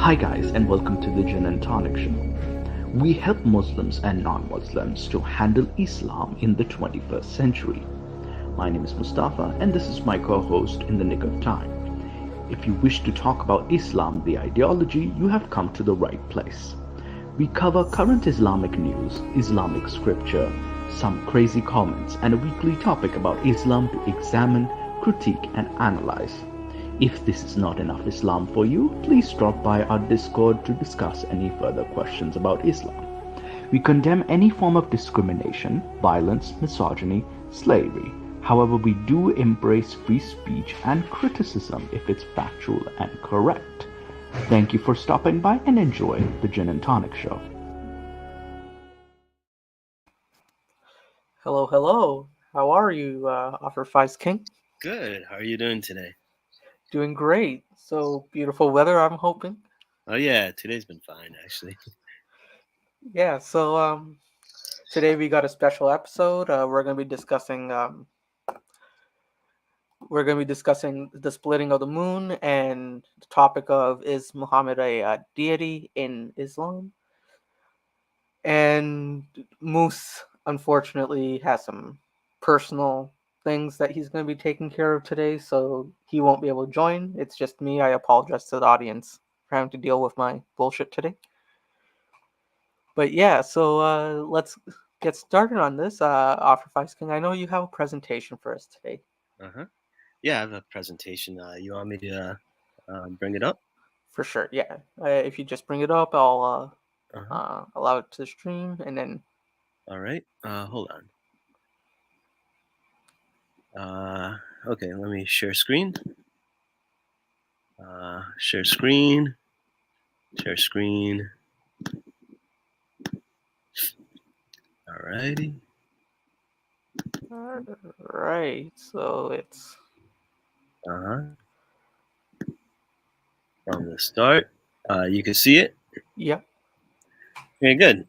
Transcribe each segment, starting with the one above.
Hi, guys, and welcome to the Gin and Tonic Show. We help Muslims and non Muslims to handle Islam in the 21st century. My name is Mustafa, and this is my co host in the nick of time. If you wish to talk about Islam, the ideology, you have come to the right place. We cover current Islamic news, Islamic scripture, some crazy comments, and a weekly topic about Islam to examine, critique, and analyze. If this is not enough Islam for you, please drop by our Discord to discuss any further questions about Islam. We condemn any form of discrimination, violence, misogyny, slavery. However, we do embrace free speech and criticism if it's factual and correct. Thank you for stopping by and enjoy the Gin and Tonic Show. Hello, hello. How are you, Offer Fives King? Good. How are you doing today? Doing great. So beautiful weather, I'm hoping. Oh yeah, today's been fine actually. Yeah. So today we got a special episode. We're gonna be discussing the splitting of the moon and the topic of is Muhammad a deity in Islam. And Moose unfortunately has some personal things that he's going to be taking care of today, so he won't be able to join. It's just me. I apologize to the audience for having to deal with my bullshit today. But yeah, so let's get started on this. Offer Fives King, I know you have a presentation for us today. Uh-huh. Yeah, I have a presentation. You want me to bring it up? For sure, yeah. If you just bring it up, I'll Uh-huh. allow it to stream, and then. All right. Hold on. Okay, let me share screen. Share screen. Share screen. Alrighty. Right, so it's. Uh-huh. From the start. You can see it? Yep. Okay, good.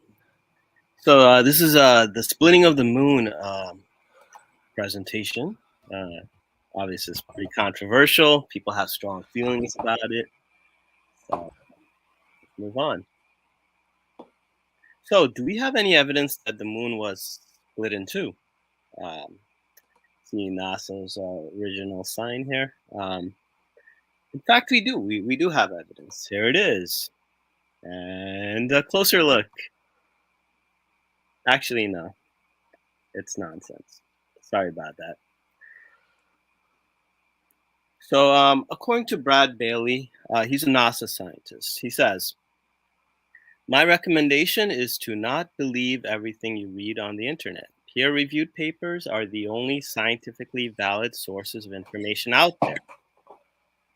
So this is the splitting of the moon presentation. Obviously, it's pretty controversial. People have strong feelings about it. So let's move on. So, do we have any evidence that the moon was split in two? Um, See NASA's original sign here. In fact, we do. We do have evidence. Here it is. And a closer look. Actually, no. It's nonsense. Sorry about that. So, according to Brad Bailey, he's a NASA scientist. He says, my recommendation is to not believe everything you read on the internet. Peer-reviewed papers are the only scientifically valid sources of information out there.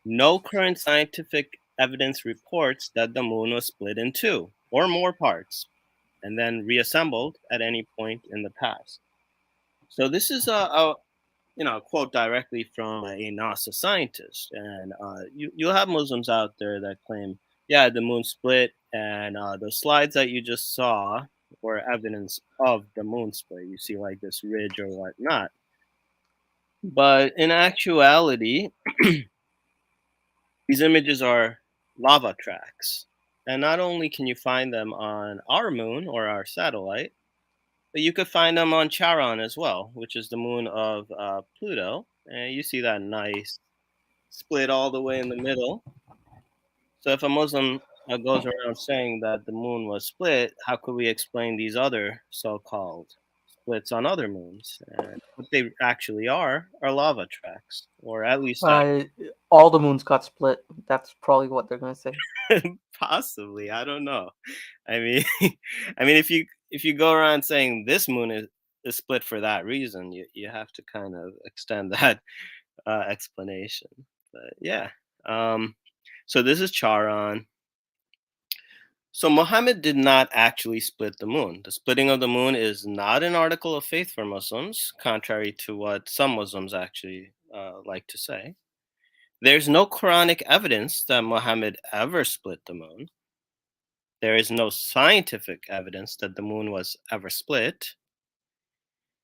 No current scientific evidence reports that the moon was split in two or more parts and then reassembled at any point in the past. So this is a quote directly from a NASA scientist, and you'll have Muslims out there that claim, yeah, the moon split, and the slides that you just saw were evidence of the moon split. You see like this ridge or whatnot, but in actuality, these images are lava tracks, and not only can you find them on our moon or our satellite, but you could find them on Charon as well, which is the moon of Pluto, and you see that nice split all the way in the middle. So if a Muslim goes around saying that the moon was split, how could we explain these other so-called splits on other moons? And what they actually are lava tracks, or at least All the moons got split. That's probably what they're gonna say. possibly. I don't know. I mean, I mean, if you go around saying this moon is split for that reason, you have to kind of extend that explanation. But yeah. So this is Charon. So Mohammed did not actually split the moon. The splitting of the moon is not an article of faith for Muslims, contrary to what some Muslims actually like to say. There's no Quranic evidence that Muhammad ever split the moon. There is no scientific evidence that the moon was ever split.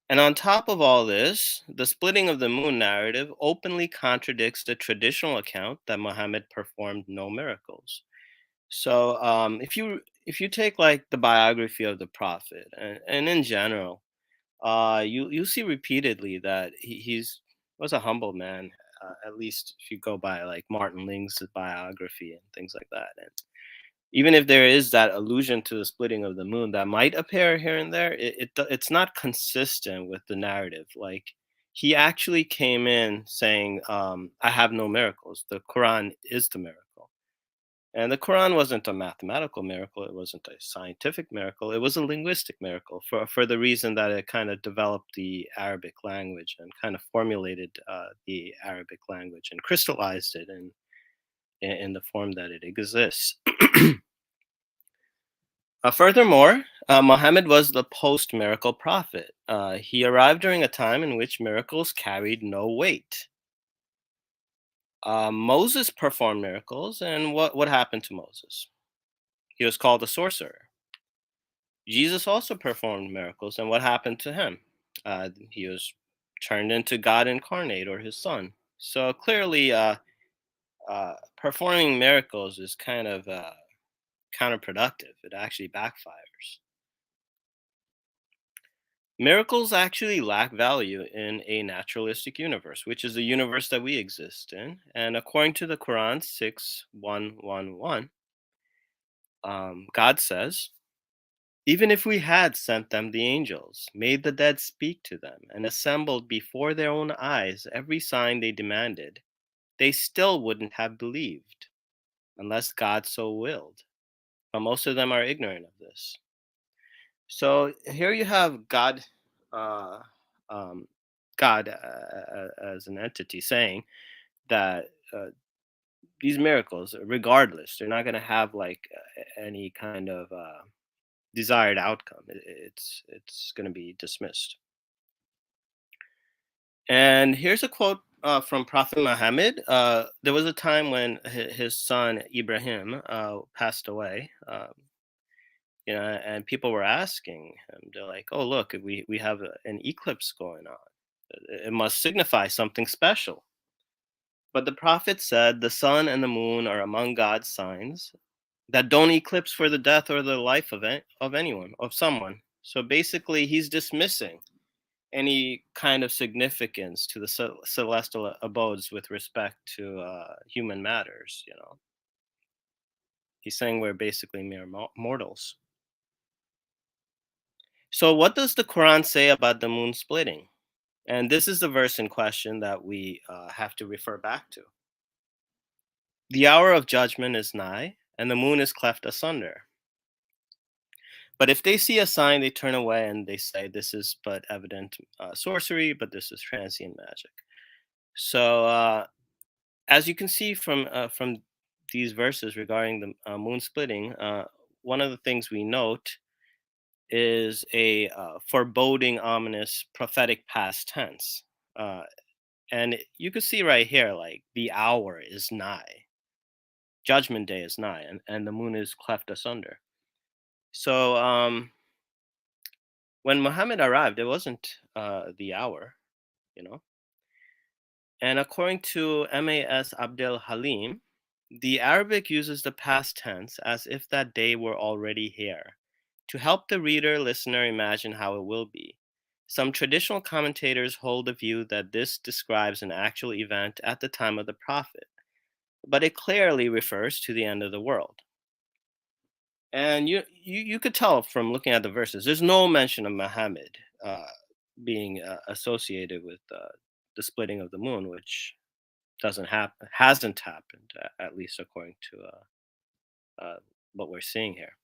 And on top of all this, the splitting of the moon narrative openly contradicts the traditional account that Muhammad performed no miracles. So if you take like the biography of the prophet and in general, you see repeatedly that he's was a humble man. At least if you go by like Martin Ling's biography and things like that. And even if there is that allusion to the splitting of the moon that might appear here and there, it's not consistent with the narrative. Like he actually came in saying, "I have no miracles. The Quran is the miracle." And the Quran wasn't a mathematical miracle. It wasn't a scientific miracle. It was a linguistic miracle for the reason that it kind of developed the Arabic language and kind of formulated the Arabic language and crystallized it in the form that it exists. Furthermore, Muhammad was the post-miracle prophet. He arrived during a time in which miracles carried no weight. Moses performed miracles, and what happened to Moses? He was called a sorcerer. Jesus also performed miracles, and what happened to him? He was turned into God incarnate, or his son. So clearly, performing miracles is kind of counterproductive. It actually backfires. Miracles actually lack value in a naturalistic universe, which is the universe that we exist in. And according to the Quran 6:111, God says, "Even if we had sent them the angels, made the dead speak to them, and assembled before their own eyes every sign they demanded, they still wouldn't have believed, unless God so willed." But most of them are ignorant of this. So here you have God, uh, um, God as an entity saying that these miracles, regardless, they're not going to have like any kind of desired outcome. It's going to be dismissed. And here's a quote from Prophet Muhammad. There was a time when his son Ibrahim passed away. And people were asking him, they're like, "Oh, look, we have an eclipse going on. It must signify something special." But the prophet said, "The sun and the moon are among God's signs that don't eclipse for the death or the life of anyone, of someone." So basically, he's dismissing any kind of significance to the celestial abodes with respect to human matters. He's saying we're basically mere mortals. So, what does the Quran say about the moon splitting? And this is the verse in question that we have to refer back to. "The hour of judgment is nigh, and the moon is cleft asunder. But if they see a sign, they turn away and they say, 'This is but evident sorcery, but this is transient magic.'" So, as you can see from these verses regarding the moon splitting, one of the things we note is a foreboding, ominous, prophetic past tense. And you can see right here, like the hour is nigh, judgment day is nigh, and the moon is cleft asunder. So when Muhammad arrived, it wasn't the hour, you know. And according to MAS Abdel Halim, the Arabic uses the past tense as if that day were already here, to help the reader listener imagine how it will be. Some traditional commentators hold the view that this describes an actual event at the time of the prophet, but it clearly refers to the end of the world. And you could tell from looking at the verses, there's no mention of Muhammad being associated with the splitting of the moon, which hasn't happened, at least according to what we're seeing here.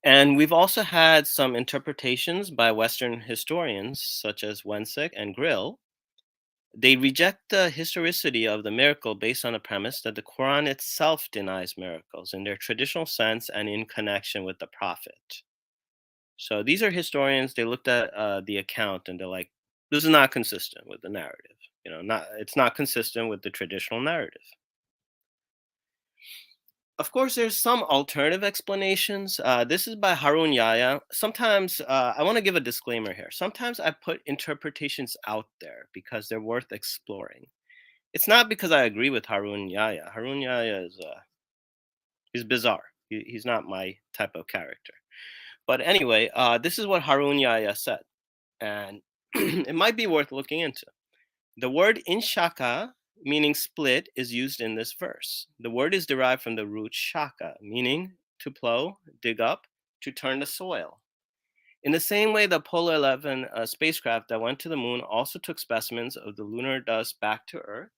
And we've also had some interpretations by Western historians, such as Wensick and Grill. They reject the historicity of the miracle based on the premise that the Quran itself denies miracles in their traditional sense and in connection with the prophet. So these are historians. They looked at the account and they're like, "This is not consistent with the narrative. It's not consistent with the traditional narrative." Of course, there's some alternative explanations. This is by Harun Yahya. Sometimes, I want to give a disclaimer here. Sometimes I put interpretations out there because they're worth exploring. It's not because I agree with Harun Yahya. Harun Yahya is He's bizarre. He's not my type of character. But anyway, this is what Harun Yahya said, and it might be worth looking into. The word inshaka, meaning split, is used in this verse. The word is derived from the root shaka, meaning to plow, dig up, to turn the soil. In the same way, the Apollo 11 spacecraft that went to the moon also took specimens of the lunar dust back to Earth.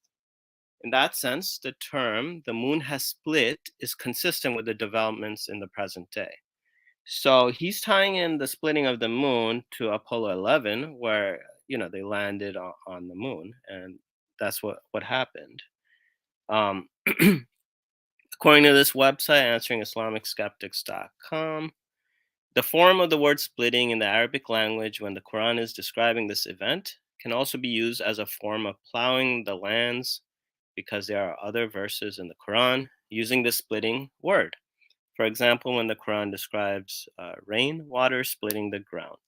In that sense, the term "the moon has split" is consistent with the developments in the present day. So he's tying in the splitting of the moon to Apollo 11, where they landed on the moon, and that's what happened. According to this website, answeringislamicskeptics.com, the form of the word splitting in the Arabic language when the Quran is describing this event can also be used as a form of plowing the lands, because there are other verses in the Quran using the splitting word. For example, when the Quran describes rain, water splitting the ground.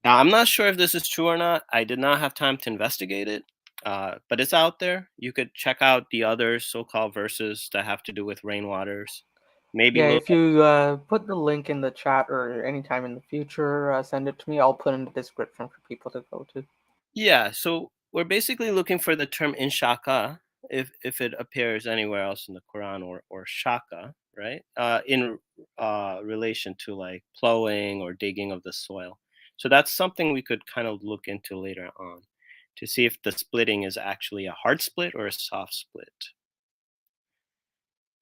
Now, I'm not sure if this is true or not. I did not have time to investigate it, but it's out there. You could check out the other so-called verses that have to do with rainwaters. Maybe Yeah, look. if you put the link in the chat or anytime in the future, send it to me. I'll put in the description for people to go to. Yeah, so we're basically looking for the term inshaka, if it appears anywhere else in the Quran, or shaka, right? In relation to like plowing or digging of the soil. So that's something we could kind of look into later on to see if the splitting is actually a hard split or a soft split.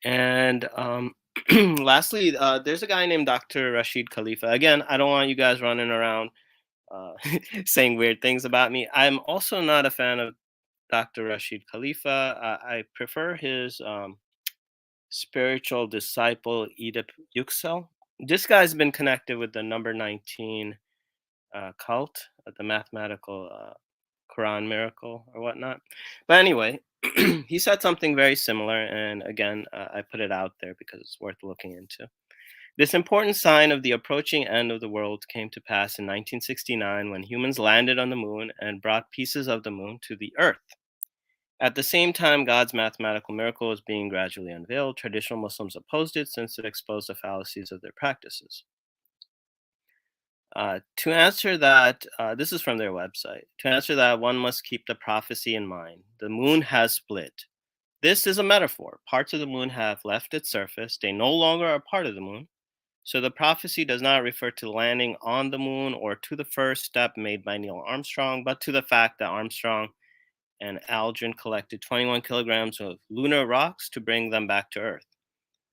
And lastly, there's a guy named Dr. Rashid Khalifa. Again, I don't want you guys running around saying weird things about me. I'm also not a fan of Dr. Rashid Khalifa. I prefer his spiritual disciple, Edip Yüksel. This guy's been connected with the number 19 cult, the mathematical Quran miracle or whatnot. But anyway, he said something very similar. And again, I put it out there because it's worth looking into. This important sign of the approaching end of the world came to pass in 1969 when humans landed on the moon and brought pieces of the moon to the Earth. At the same time, God's mathematical miracle was being gradually unveiled. Traditional Muslims opposed it since it exposed the fallacies of their practices. To answer that, this is from their website. To answer that, one must keep the prophecy in mind. The moon has split. This is a metaphor. Parts of the moon have left its surface. They no longer are part of the moon. So the prophecy does not refer to landing on the moon or to the first step made by Neil Armstrong, but to the fact that Armstrong and Aldrin collected 21 kilograms of lunar rocks to bring them back to Earth.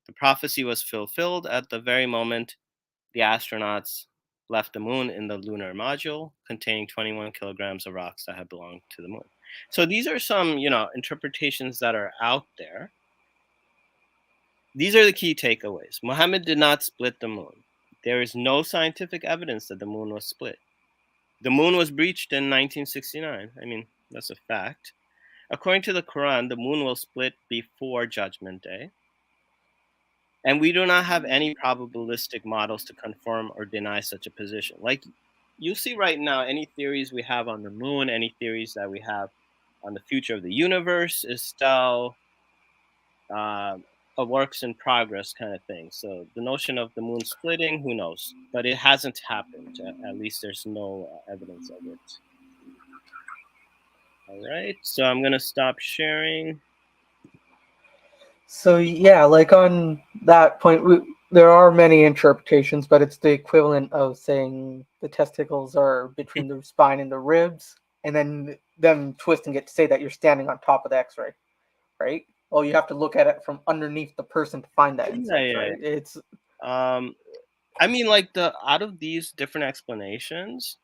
The prophecy was fulfilled at the very moment the astronauts left the moon in the lunar module containing 21 kilograms of rocks that had belonged to the moon. So these are some, interpretations that are out there. These are the key takeaways. Mohammed did not split the moon. There is no scientific evidence that the moon was split. The moon was breached in 1969. I mean, that's a fact. According to the Quran, the moon will split before Judgment Day. And we do not have any probabilistic models to confirm or deny such a position. Like you see right now, any theories we have on the moon, any theories that we have on the future of the universe is still a works in progress kind of thing. So the notion of the moon splitting, who knows? But it hasn't happened. At least there's no evidence of it. All right, so I'm going to stop sharing. So yeah, like on that point, there are many interpretations, but it's the equivalent of saying the testicles are between the spine and the ribs, and then them twisting it to say that you're standing on top of the X-ray, right? Well, you have to look at it from underneath the person to find that insect, right? It's I mean, like out of these different explanations,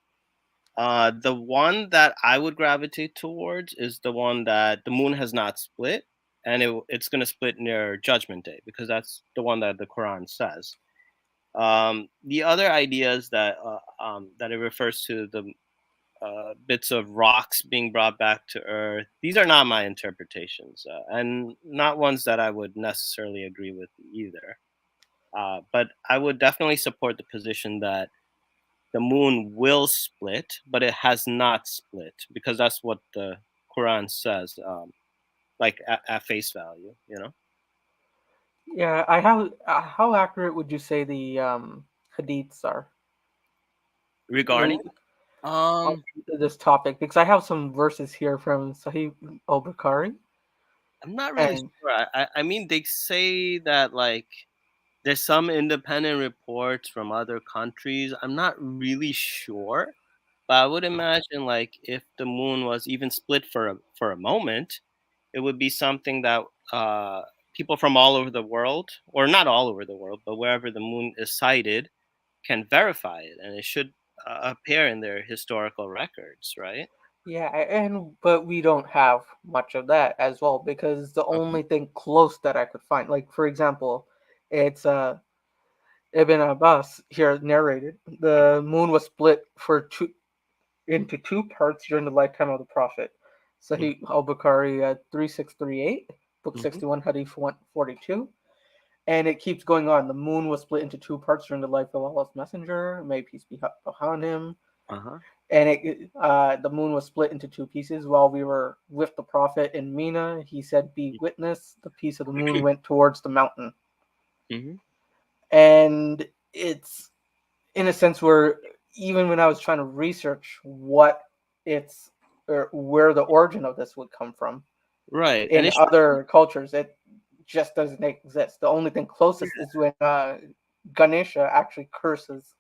the one that I would gravitate towards is the one that the moon has not split, and it's going to split near Judgment Day, because that's the one that the Quran says. The other ideas that it refers to the bits of rocks being brought back to Earth, these are not my interpretations, and not ones that I would necessarily agree with either. But I would definitely support the position that the moon will split, but it has not split, because that's what the Quran says, like at face value, Yeah, I have. How accurate would you say the hadiths are Regarding, rel- on um, this topic? Because I have some verses here from Sahih al-Bukhari, I'm not really and sure. I mean, they say that like there's some independent reports from other countries. I'm not really sure, but I would imagine like if the moon was even split for a moment, it would be something that people from all over the world, or not all over the world, but wherever the moon is sighted, can verify it, and it should appear in their historical records, right? yeah, and but we don't have much of that as well because the Okay. only thing close that I could find, like for example, it's Ibn Abbas here narrated the moon was split into two parts during the lifetime of the Prophet. Sahih al Bukhari 3638, book Mm-hmm. 61, hadith 142. And it keeps going on. The moon was split into two parts during the life of Allah's Messenger, may peace be upon him. Uh-huh. And the moon was split into two pieces while we were with the Prophet in Mina. He said, "Be witness." The piece of the moon went towards the mountain, Mm-hmm. and it's in a sense where even when I was trying to research what it's or where the origin of this would come from Right, and in it should, other cultures, it just doesn't exist. The only thing closest is when Ganesha actually curses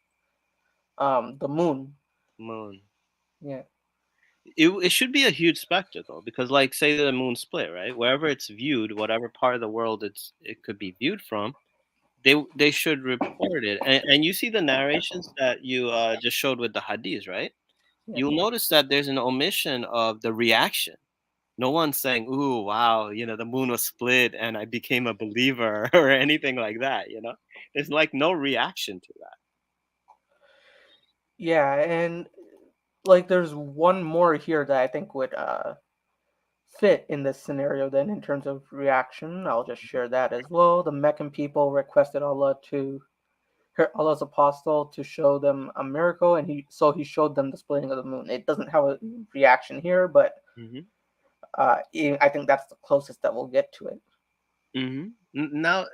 the moon. moon. Yeah, It should be a huge spectacle because, like, say the moon split, right? Wherever it's viewed, whatever part of the world it could be viewed from, they should report it. And you see the narrations that you just showed with the hadiths, right? yeah, You'll notice that there's an omission of the reaction. No one's saying, "Ooh, wow, the moon was split and I became a believer" or anything like that. There's like no reaction to that. yeah, and like there's one more here that I think would fit in this scenario. Then in terms of reaction, I'll just share that as well. The Meccan people requested Allah's apostle to show them a miracle, and he showed them the splitting of the moon. It doesn't have a reaction here, but Hmm. I think that's the closest that we'll get to it. Hmm. Now,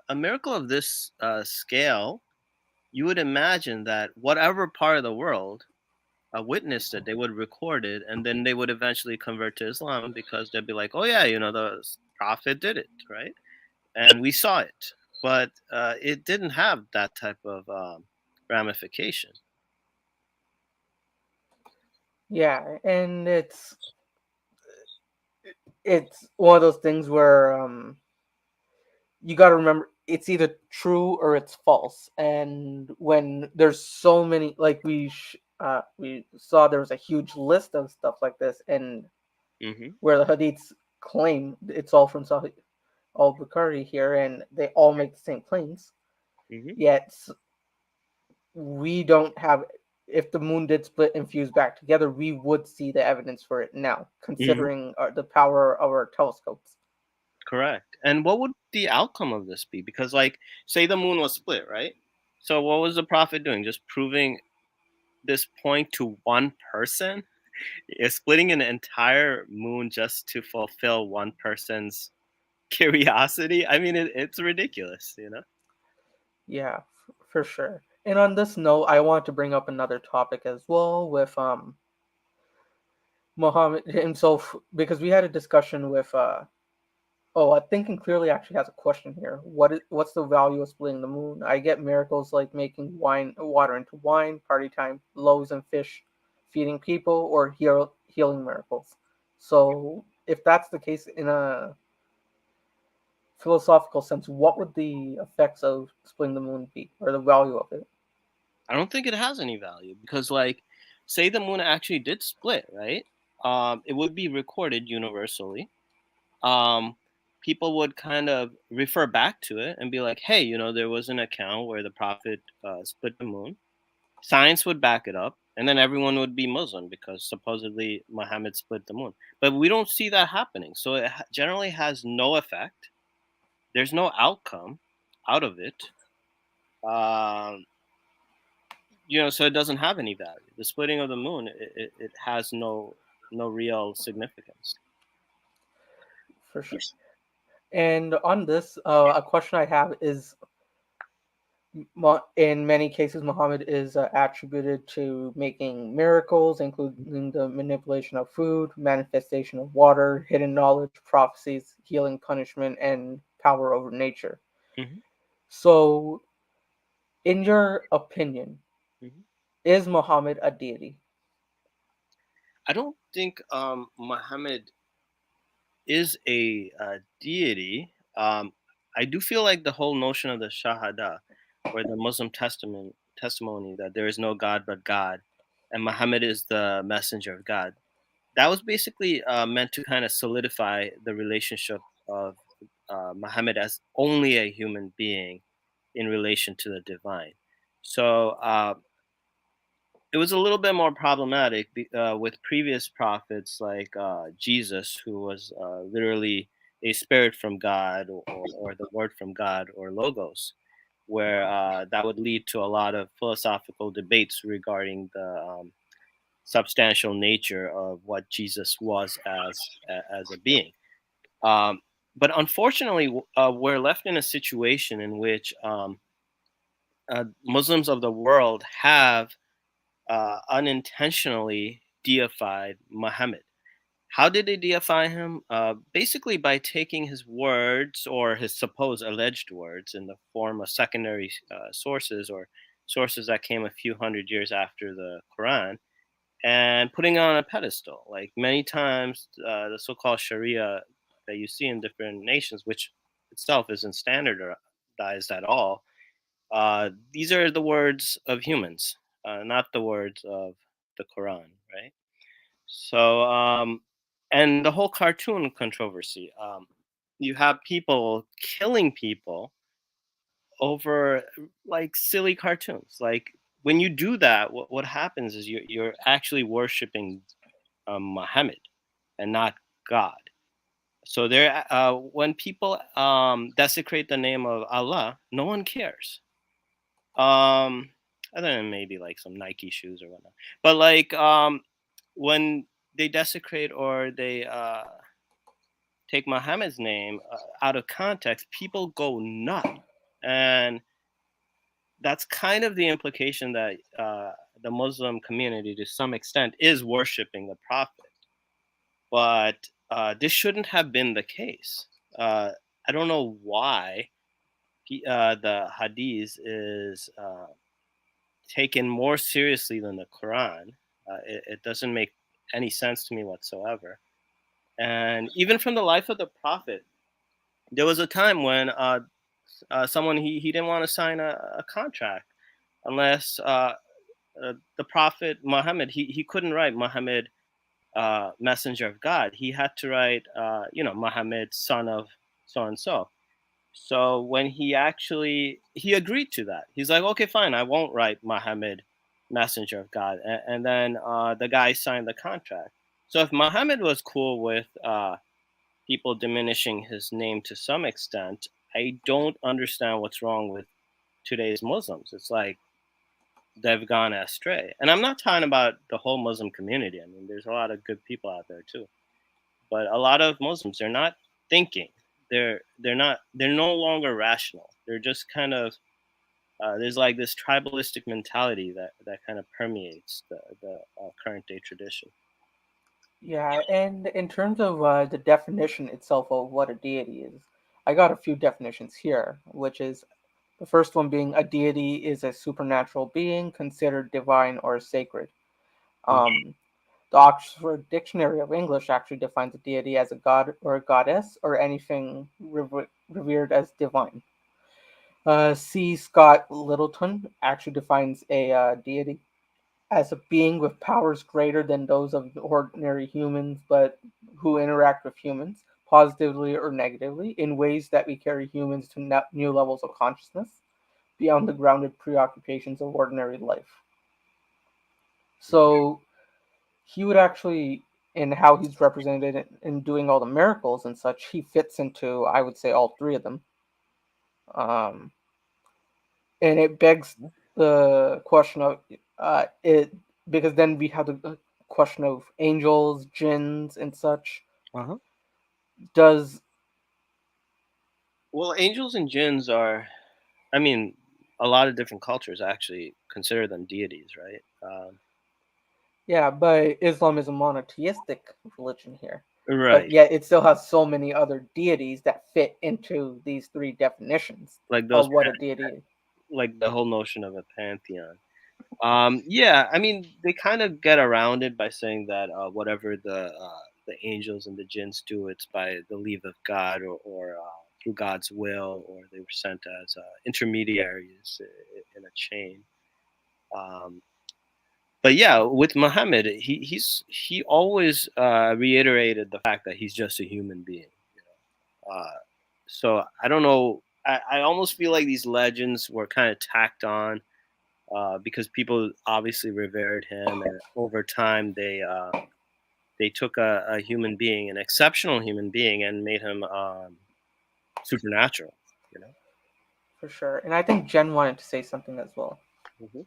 a miracle of this scale, you would imagine that whatever part of the world witnessed it, they would record it, and then they would eventually convert to Islam because they'd be like, "Oh yeah, the prophet did it, right? And we saw it." But it didn't have that type of ramification. Yeah, and it's one of those things where you got to remember it's either true or it's false. And when there's so many, like we saw there was a huge list of stuff like this, and Hmm. where the hadiths claim it's all from Sahih al-Bukhari here, and they all make the same claims. Hmm. Yet we don't have. If the moon did split and fuse back together, we would see the evidence for it now, Hmm. considering the power of our telescopes. Correct. And what would the outcome of this be? Because, like, say the moon was split, right? So, what was the prophet doing? Just proving this point to one person? Is splitting an entire moon just to fulfill one person's curiosity? I mean, it's ridiculous. Yeah, for sure. And on this note, I want to bring up another topic as well with Mohammed himself because we had a discussion with oh, I Thinking Clearly actually has a question here. What's the value of splitting the moon? I get miracles like making water into wine, party time, loaves and fish, feeding people, or healing miracles. So, if that's the case in a philosophical sense, what would the effects of splitting the moon be, or the value of it? I don't think it has any value because, like, say the moon actually did split, right? It would be recorded universally. um, People would kind of refer back to it and be like, hey, there was an account where the prophet split the moon. Science would back it up, and then everyone would be Muslim because supposedly Muhammad split the moon. But we don't see that happening. So it generally has no effect. There's no outcome out of it. Um, so it doesn't have any value. The splitting of the moon, it has no real significance. For sure. And on this, a question I have is, in many cases, Muhammad is attributed to making miracles, including the manipulation of food, manifestation of water, hidden knowledge, prophecies, healing, punishment, and power over nature. Mhm, So, in your opinion, mhm. is Muhammad a deity? I don't think Muhammad is a deity. I do feel like the whole notion of the Shahada, or the Muslim testimony that there is no God but God, and Muhammad is the messenger of God. That was basically meant to kind of solidify the relationship of Muhammad as only a human being in relation to the divine. So it was a little bit more problematic with previous prophets like Jesus, who was literally a spirit from God, or the word from God, or logos, where that would lead to a lot of philosophical debates regarding the substantial nature of what Jesus was as a being. Um, but unfortunately, we're left in a situation in which Muslims of the world have unintentionally deified Muhammad. How did they deify him? Basically, by taking his words, or his supposed alleged words, in the form of secondary sources, or sources that came a few hundred years after the Quran, and putting it on a pedestal. Like many times, the so-called sharia that you see in different nations, which itself isn't standardized at all, these are the words of humans, not the words of the Quran, right? So, and the whole cartoon controversy. You have people killing people over like silly cartoons. Like when you do that, what happens is you're actually worshiping Muhammad and not God. So there, when people desecrate the name of Allah, no one cares. Um, Other than maybe like some Nike shoes or whatnot. But like when they desecrate, or they take Muhammad's name out of context, people go nuts, and that's kind of the implication that the Muslim community, to some extent, is worshiping the Prophet. But this shouldn't have been the case. I don't know why the Hadith is taken more seriously than the Quran. It doesn't make any sense to me whatsoever. And even from the life of the Prophet, there was a time when someone, he didn't want to sign a contract unless the Prophet Muhammad, he couldn't write Muhammad, messenger of God. He had to write, Muhammad, son of so and so. So when he agreed to that, he's like, okay, fine, I won't write Muhammad, messenger of God, and then the guy signed the contract. So if Muhammad was cool with people diminishing his name to some extent, I don't understand what's wrong with today's Muslims. It's like they've gone astray, and I'm not talking about the whole Muslim community. I mean, there's a lot of good people out there too, but a lot of Muslims, they're not thinking. They're no longer rational. They're just kind of there's like this tribalistic mentality that kind of permeates the current day tradition. Yeah, and in terms of the definition itself of what a deity is, I got a few definitions here, which is the first one being a deity is a supernatural being considered divine or sacred. Mhm. Um, the Oxford Dictionary of English actually defines a deity as a god or a goddess or anything revered as divine. C. Scott Littleton actually defines a deity as a being with powers greater than those of ordinary humans, but who interact with humans positively or negatively in ways that we carry humans to new levels of consciousness beyond the grounded preoccupations of ordinary life. So he would actually, in how he's represented in doing all the miracles and such, he fits into, I would say, all three of them. Um, and it begs the question of it, because then we have the question of angels, jinns, and such. Uh-huh. Does Well, angels and jinns are, I mean, a lot of different cultures actually consider them deities, right? Yeah, but Islam is a monotheistic religion here. But Right. yet it still has so many other deities that fit into these three definitions Like those, of what a deity is. like the whole notion of a pantheon. Yeah, I mean, they kind of get around it by saying that whatever the angels and the jinns do, it's by the leave of God or through God's will, or they were sent as intermediaries in a chain. Um, but yeah, with Muhammad, he always reiterated the fact that he's just a human being. You know? So I don't know. I almost feel like these legends were kind of tacked on because people obviously revered him, and over time they took a human being, an exceptional human being, and made him supernatural. You know. For sure. And I think Jen wanted to say something as well. Hmm.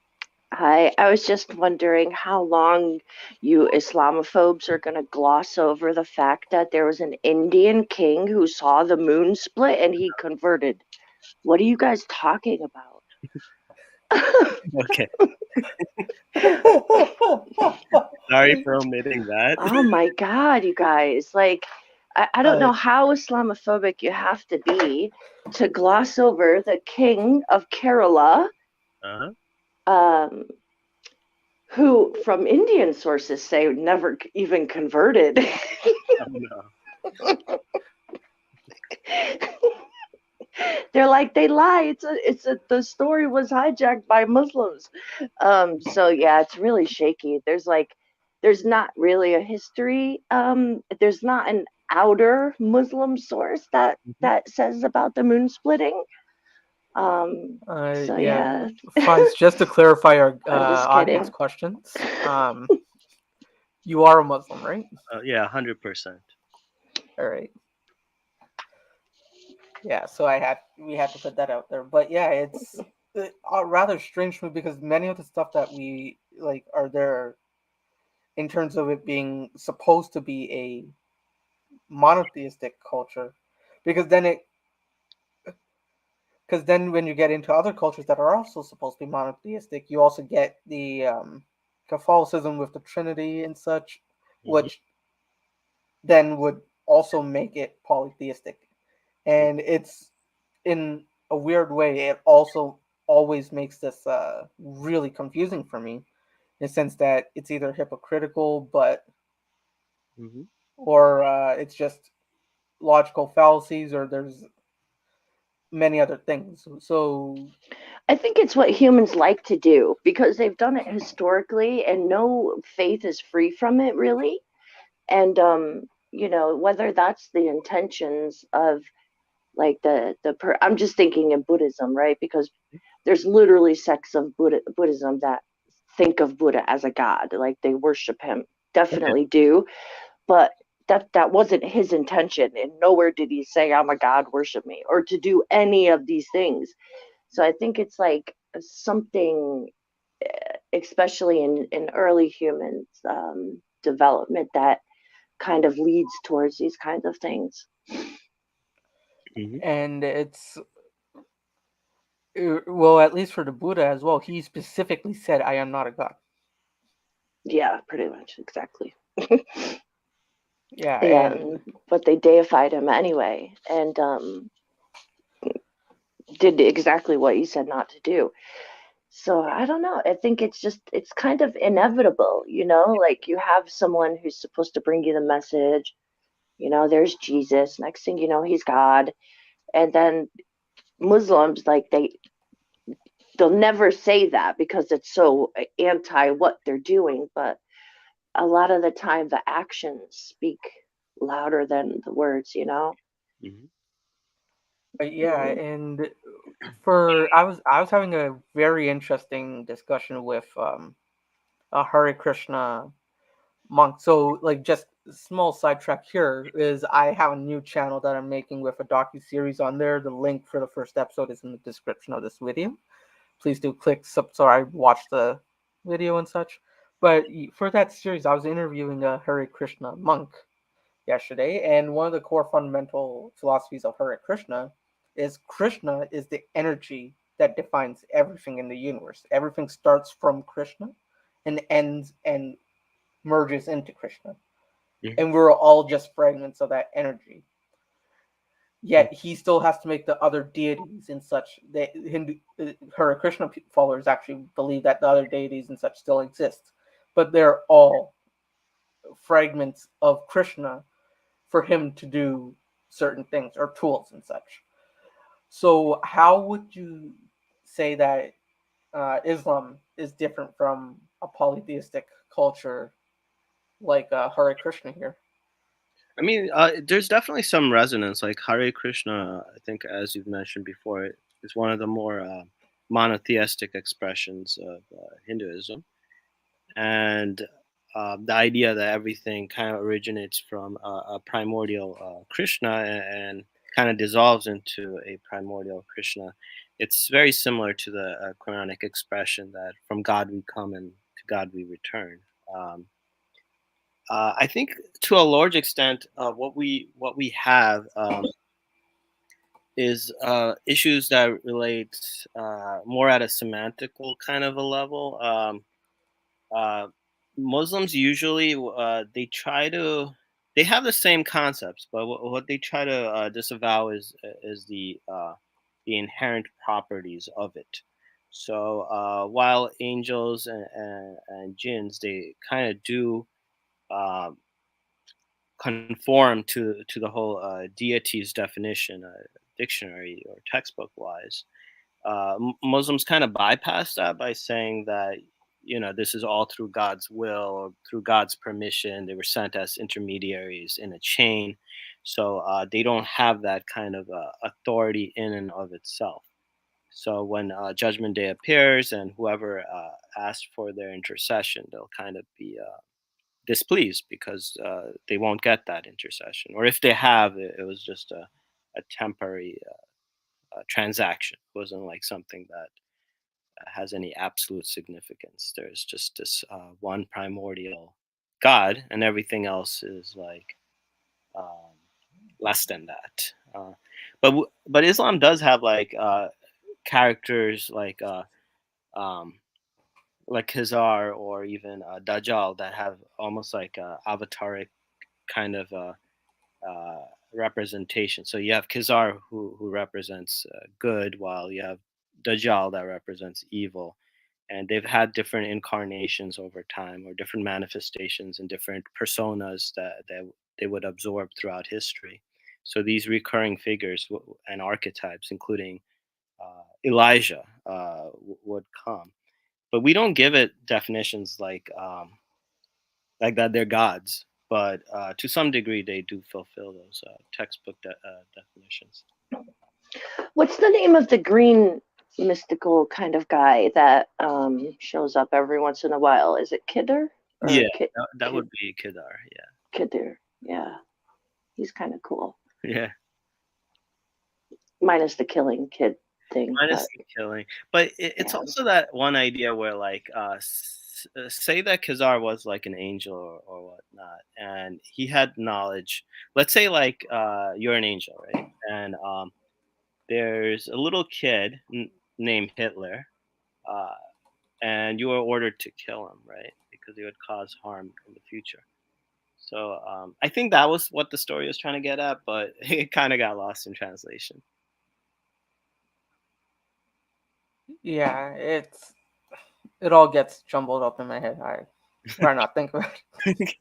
I was just wondering how long you Islamophobes are going to gloss over the fact that there was an Indian king who saw the moon split and he converted. What are you guys talking about? Okay. Sorry for omitting that. Oh my God, you guys. Like, I don't know how Islamophobic you have to be to gloss over the king of Kerala, who, from Indian sources, say never even converted. No. They're like, they lie. The story was hijacked by Muslims. So yeah, it's really shaky. There's not really a history. There's not an outer Muslim source that says about the moon splitting. So yeah. Faiz, just to clarify our I'm just audience kidding. questions, you are a Muslim, right? Yeah, 100%. All right. Yeah, so we had to put that out there, but yeah, it's rather strange to me because many of the stuff that we like are there in terms of it being supposed to be a monotheistic culture, because then when you get into other cultures that are also supposed to be monotheistic, you also get the Catholicism with the Trinity and such, which then would also make it polytheistic. And it's in a weird way, it also always makes this really confusing for me, in the sense that it's either hypocritical, or it's just logical fallacies, or there's many other things. So I think it's what humans like to do because they've done it historically and no faith is free from it really. And whether that's the intentions of like I'm just thinking in Buddhism, right? Because there's literally sects of Buddhism that think of Buddha as a god, like they worship him, definitely do, but that wasn't his intention, and nowhere did he say I'm a god, worship me, or to do any of these things. So I think it's like something, especially in early humans development, that kind of leads towards these kinds of things. And it's well, at least for the Buddha as well, he specifically said, "I am not a god." Yeah, pretty much, exactly. Yeah, Yeah, and but they deified him anyway, and did exactly what he said not to do. So I don't know. I think it's kind of inevitable, like you have someone who's supposed to bring you the message, there's Jesus. Next thing you know, he's God. And then Muslims, like they'll never say that because it's so anti what they're doing, but a lot of the time the actions speak louder than the words. But yeah, and I was having a very interesting discussion with a Hare Krishna monk. So like, just a small sidetrack here is I have a new channel that I'm making with a docu-series on there. The link for the first episode is in the description of this video. Please do click subscribe, watch the video and such. But for that series, I was interviewing a Hare Krishna monk yesterday, and one of the core fundamental philosophies of Hare Krishna is Krishna is the energy that defines everything in the universe. Everything starts from Krishna and ends and merges into Krishna. Mhm. And we're all just fragments of that energy. Yet he still has to make the other deities and such. The Hindu Hare Krishna followers actually believe that the other deities and such still exist, but they're all fragments of Krishna for him to do certain things or tools and such. So, how would you say that Islam is different from a polytheistic culture like Hare Krishna here? I mean, there's definitely some resonance. Like Hare Krishna, I think, as you've mentioned before, is one of the more monotheistic expressions of Hinduism, and the idea that everything kind of originates from a primordial Krishna and kind of dissolves into a primordial Krishna. It's very similar to the Quranic expression that from God we come and to God we return. Um, I think to a large extent, what we have is issues that relate more at a semantical kind of a level. Uh, Muslims usually they have the same concepts, but what they try to disavow is the inherent properties of it. So while angels and jinns, they kind of do uh, conform to the whole deity's definition, dictionary or textbook wise. Muslims kind of bypass that by saying that this is all through God's will or through God's permission. They were sent as intermediaries in a chain, so they don't have that kind of authority in and of itself. So when Judgment Day appears and whoever asked for their intercession, they'll kind of be displeased because they won't get that intercession, or if they have, it was just a temporary transaction. It wasn't like something that has any absolute significance. There's just this one primordial God, and everything else is like um, less than that. But Islam does have like characters um, like Khizar or even Dajjal that have almost like avataric kind of representation. So you have Khizar who represents good, while you have Dajjal that represents evil. And they've had different incarnations over time, or different manifestations and different personas that they would absorb throughout history. So these recurring figures and archetypes, including Elijah, would come. But we don't give it definitions like that they're gods, but to some degree they do fulfill those textbook definitions. What's the name of the green mystical kind of guy that shows up every once in a while? Is it Kidder? Or Yeah, that would be Kedar. Kidder. Yeah. He's kind of cool. Yeah, Minus the killing kid thing. minus But the killing, but it's yeah. also that one idea where like say that Khazar was like an angel or whatnot, and he had knowledge. Let's say like you're an angel, right? And there's a little kid named Hitler, uh, and you were ordered to kill him, right? Because he would cause harm in the future. So I think that was what the story was trying to get at, but it kind of got lost in translation. Yeah, it all gets jumbled up in my head. I try not think about it.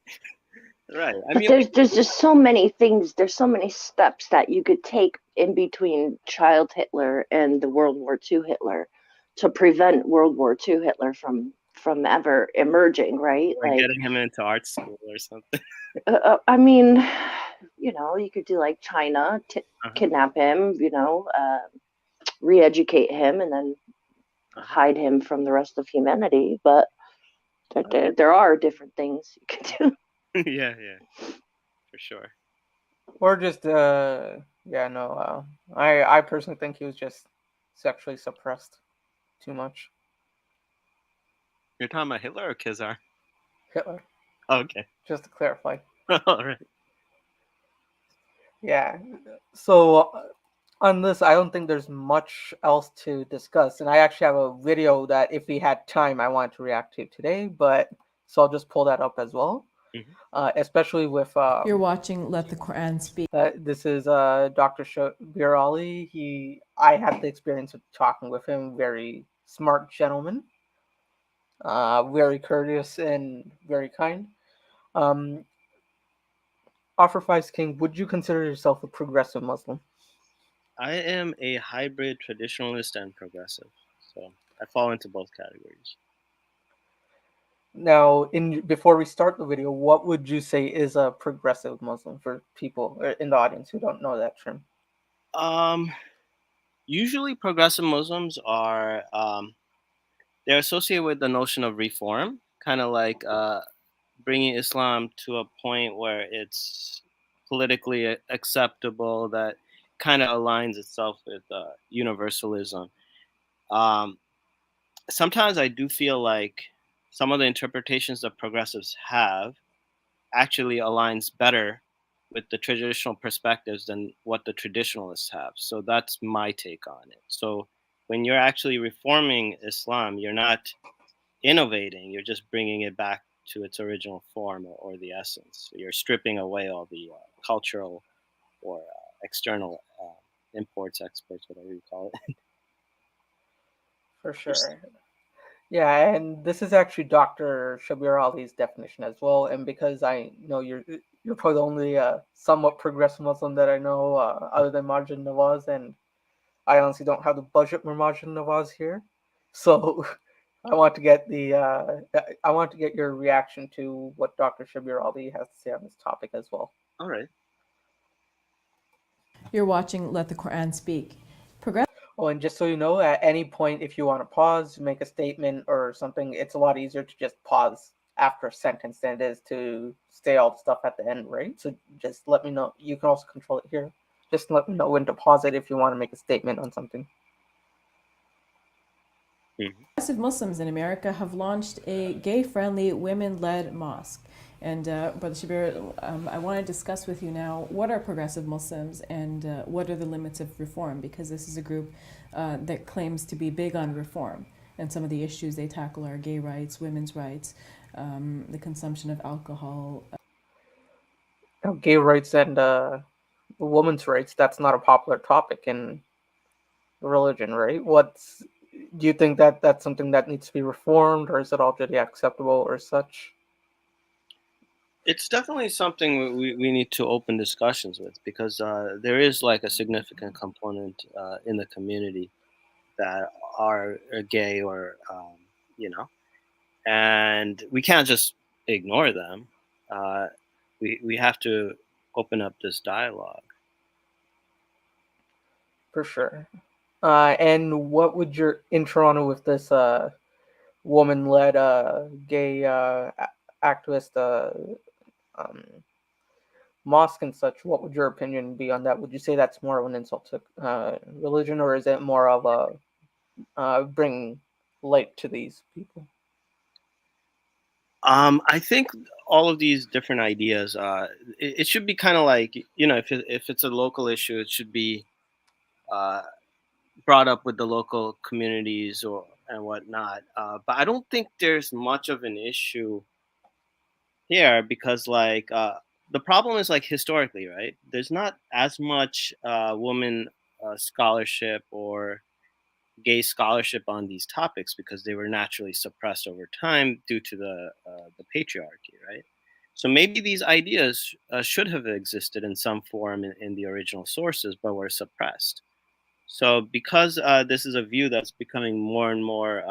Right. I But mean, there's just so many things. There's so many steps that you could take in between child Hitler and the World War II Hitler to prevent World War II Hitler from ever emerging, right? like getting him into art school or something. I mean, you could do like China, Uh-huh. kidnap him, re-educate him, and then hide him from the rest of humanity. But there are different things you can do. Yeah, for sure. Or just yeah, no. I personally think he was just sexually suppressed too much. You're talking about Hitler or Khazar? Hitler, Oh, okay. just to clarify. All right. Yeah. So On this, I don't think there's much else to discuss, and I actually have a video that, if we had time, I wanted to react to today. But so I'll just pull that up as well. Mhm. Especially with You're watching Let the Quran Speak. this is Dr. Shabir Ali. I had the experience of talking with him. Very smart gentleman, very courteous and very kind. Offer King, would you consider yourself a progressive Muslim? I am a hybrid traditionalist and progressive, so I fall into both categories. Now, before we start the video, what would you say is a progressive Muslim for people in the audience who don't know that term? Usually progressive Muslims are they're associated with the notion of reform, kind of like bringing Islam to a point where it's politically acceptable, that kind of aligns itself with universalism. Sometimes I do feel like some of the interpretations that progressives have actually aligns better with the traditional perspectives than what the traditionalists have. So that's my take on it. So when you're actually reforming Islam, you're not innovating, you're just bringing it back to its original form or the essence. You're stripping away all the cultural or external imports, exports, whatever you call it. For sure. Yeah, and this is actually Dr. Shabir Ali's definition as well. And because I know you're probably the only somewhat progressive Muslim that I know, other than Marjan Nawaz, and I honestly don't have the budget for Marjan Nawaz here, so I want to get your reaction to what Dr. Shabir Ali has to say on this topic as well. All right. You're watching Let the Quran Speak. Oh, and just so you know, at any point, if you want to pause, make a statement or something, it's a lot easier to just pause after a sentence than it is to say all the stuff at the end, right? So just let me know. You can also control it here. Just let me know when to pause it if you want to make a statement on something. Progressive Muslims in America have launched a gay-friendly, women-led mosque. And Brother Shabir, I want to discuss with you now, what are progressive Muslims and what are the limits of reform? Because this is a group that claims to be big on reform. And some of the issues they tackle are gay rights, women's rights, the consumption of alcohol. Now, gay rights and women's rights, that's not a popular topic in religion, right? Do you think that that's something that needs to be reformed, or is it already acceptable or such? It's definitely something we need to open discussions with, because there is like a significant component in the community that are gay or, and we can't just ignore them. We have to open up this dialogue. For sure. And what would in Toronto with this woman-led gay activist mosque and such? What would your opinion be on that? Would you say that's more of an insult to religion, or is it more of a bring light to these people? I think all of these different ideas, it should be kind of like, if it's a local issue, it should be brought up with the local communities and whatnot. But I don't think there's much of an issue here, because the problem is, like, historically, right? There's not as much woman scholarship or gay scholarship on these topics, because they were naturally suppressed over time due to the patriarchy, right? So maybe these ideas should have existed in some form in the original sources, but were suppressed. So because this is a view that's becoming more and more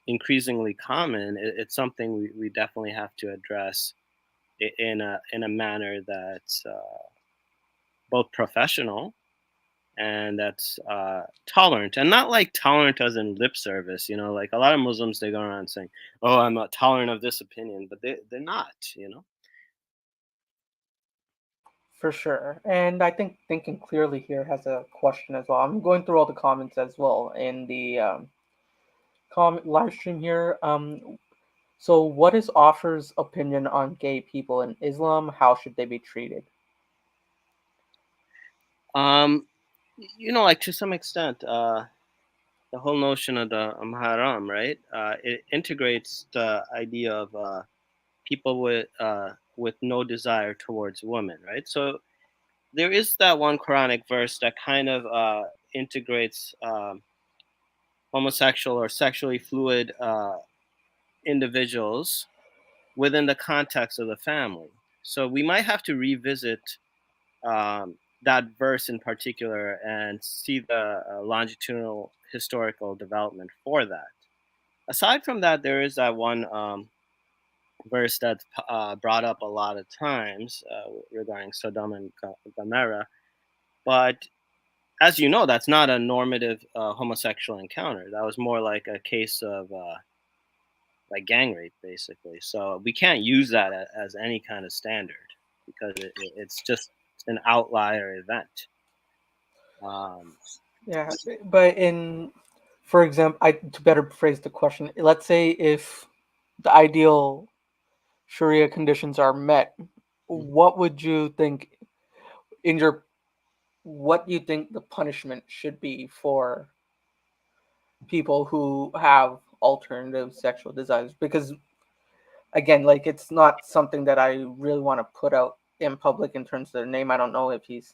increasingly common, it's something we definitely have to address in a manner that's both professional and that's tolerant, and not like tolerant as in lip service. Like a lot of Muslims, they go around saying, "Oh, I'm not tolerant of this opinion," but they're not. For sure. And I think Thinking Clearly here has a question as well. I'm going through all the comments as well in the comment live stream here. So what is Offer's opinion on gay people in Islam? How should they be treated? like to some extent, the whole notion of the haram, right? It integrates the idea of people with no desire towards women, right? So there is that one Quranic verse that kind of integrates homosexual or sexually fluid individuals within the context of the family. So we might have to revisit that verse in particular and see the longitudinal historical development for that. Aside from that, there is that one verse that's brought up a lot of times regarding Sodom and Gomorrah. But as you know, that's not a normative homosexual encounter. That was more like a case of like gang rape, basically. So we can't use that as any kind of standard because it's just an outlier event. Yeah, but for example, to better phrase the question, let's say if the ideal Sharia conditions are met, what would you think in your what do you think the punishment should be for people who have alternative sexual desires? Because again, like it's not something that I really want to put out in public in terms of their name. I don't know if he's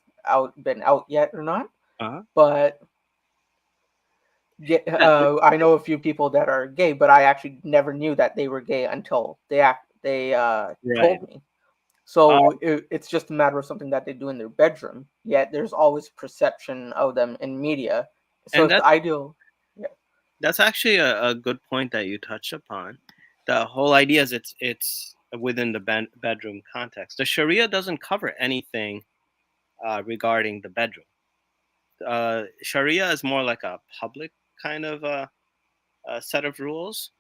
been out yet or not, Uh-huh. but yeah, I know a few people that are gay, but I actually never knew that they were gay until they Right. told me. So it's just a matter of something that they do in their bedroom. Yet there's always perception of them in media. So And if the ideal, yeah, that's actually a good point that you touched upon. The whole idea is it's within the bedroom context. The Sharia doesn't cover anything regarding the bedroom. Sharia is more like a public kind of a set of rules.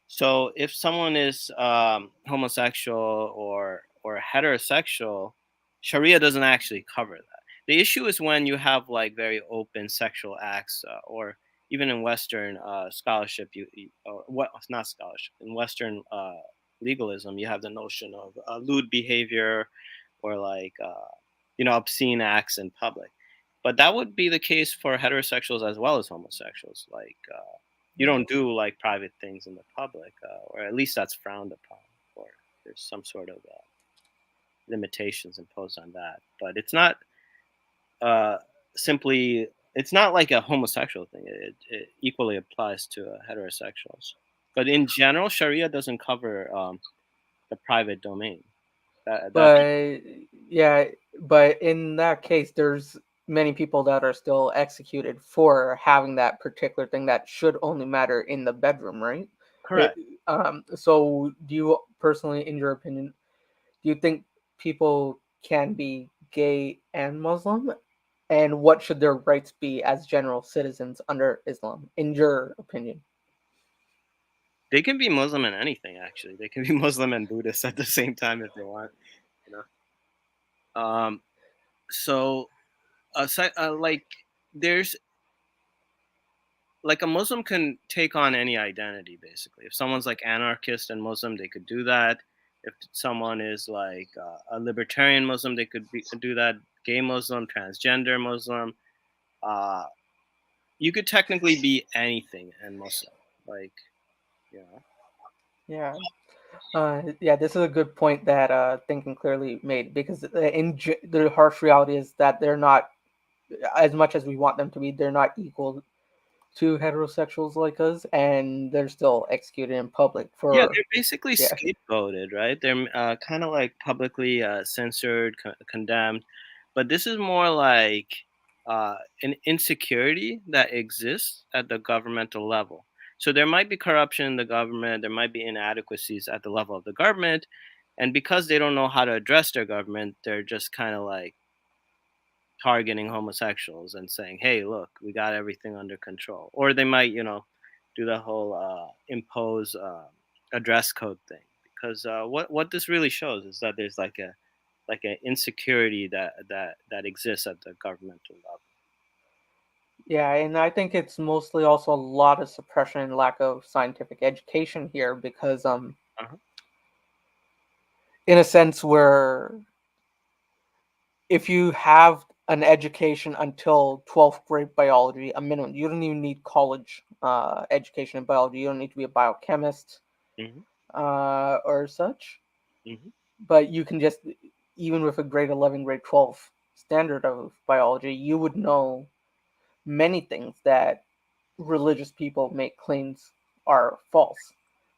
So if someone is homosexual or heterosexual, Sharia doesn't actually cover that. The issue is when you have like very open sexual acts, or even in Western scholarship, or what not scholarship in Western legalism, you have the notion of lewd behavior or like obscene acts in public. But that would be the case for heterosexuals as well as homosexuals. Like you don't do like private things in the public, or at least that's frowned upon, or there's some sort of limitations imposed on that. But it's not uh, simply. It's not like a homosexual thing. It equally applies to heterosexuals. But in general, Sharia doesn't cover the private domain. That but yeah, but in that case, there's many people that are still executed for having that particular thing that should only matter in the bedroom, right? It, correct. so do you personally, in your opinion, do you think people can be gay and Muslim? And what should their rights be as general citizens under Islam, in your opinion? They can be Muslim and anything. Actually, they can be Muslim and Buddhist at the same time if they want. You know. So, like, there's like a Muslim can take on any identity basically. If someone's like anarchist and Muslim, they could do that. If someone is like a libertarian Muslim, they could do that. Gay Muslim, transgender Muslim. Uh, you could technically be anything and Muslim. Like, you know. Yeah. Yeah, this is a good point that Thinking Clearly made, because the harsh reality is that they're not, as much as we want them to be, they're not equal to heterosexuals like us, and they're still executed in public Yeah, for, they're basically yeah. scapegoated, right? They're kind of like publicly censored, condemned. But this is more like an insecurity that exists at the governmental level. So there might be corruption in the government, there might be inadequacies at the level of the government. And because they don't know how to address their government, they're just kind of like targeting homosexuals and saying, "Hey, look, we got everything under control." Or they might, do the whole impose a dress code thing. Because what this really shows is that there's like an insecurity that exists at the governmental level. Yeah, and I think it's mostly also a lot of suppression and lack of scientific education here, because Uh-huh. in a sense where if you have an education until 12th grade biology, a minimum. You don't even need college education in biology. You don't need to be a biochemist Mm-hmm. or such. Mm-hmm. But you can just, even with a grade 11, grade 12 standard of biology, you would know many things that religious people make claims are false,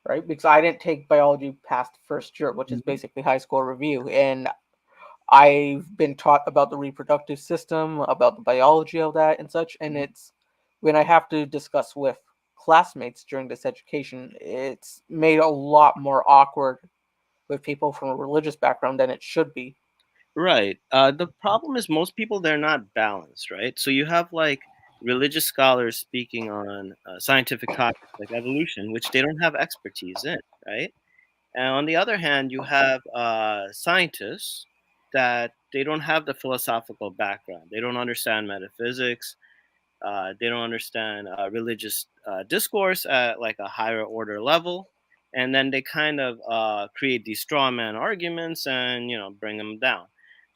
right? Because I didn't take biology past first year, which is Mm-hmm. basically high school review, and I've been taught about the reproductive system, about the biology of that and such, and it's when I have to discuss with classmates during this education, it's made a lot more awkward with people from a religious background than it should be. Right. The problem is most people, they're not balanced, right? So you have like religious scholars speaking on scientific topics like evolution, which they don't have expertise in, right? And on the other hand, you have scientists that they don't have the philosophical background. They don't understand metaphysics. They don't understand religious discourse at like a higher order level, and then they kind of create these straw man arguments and bring them down.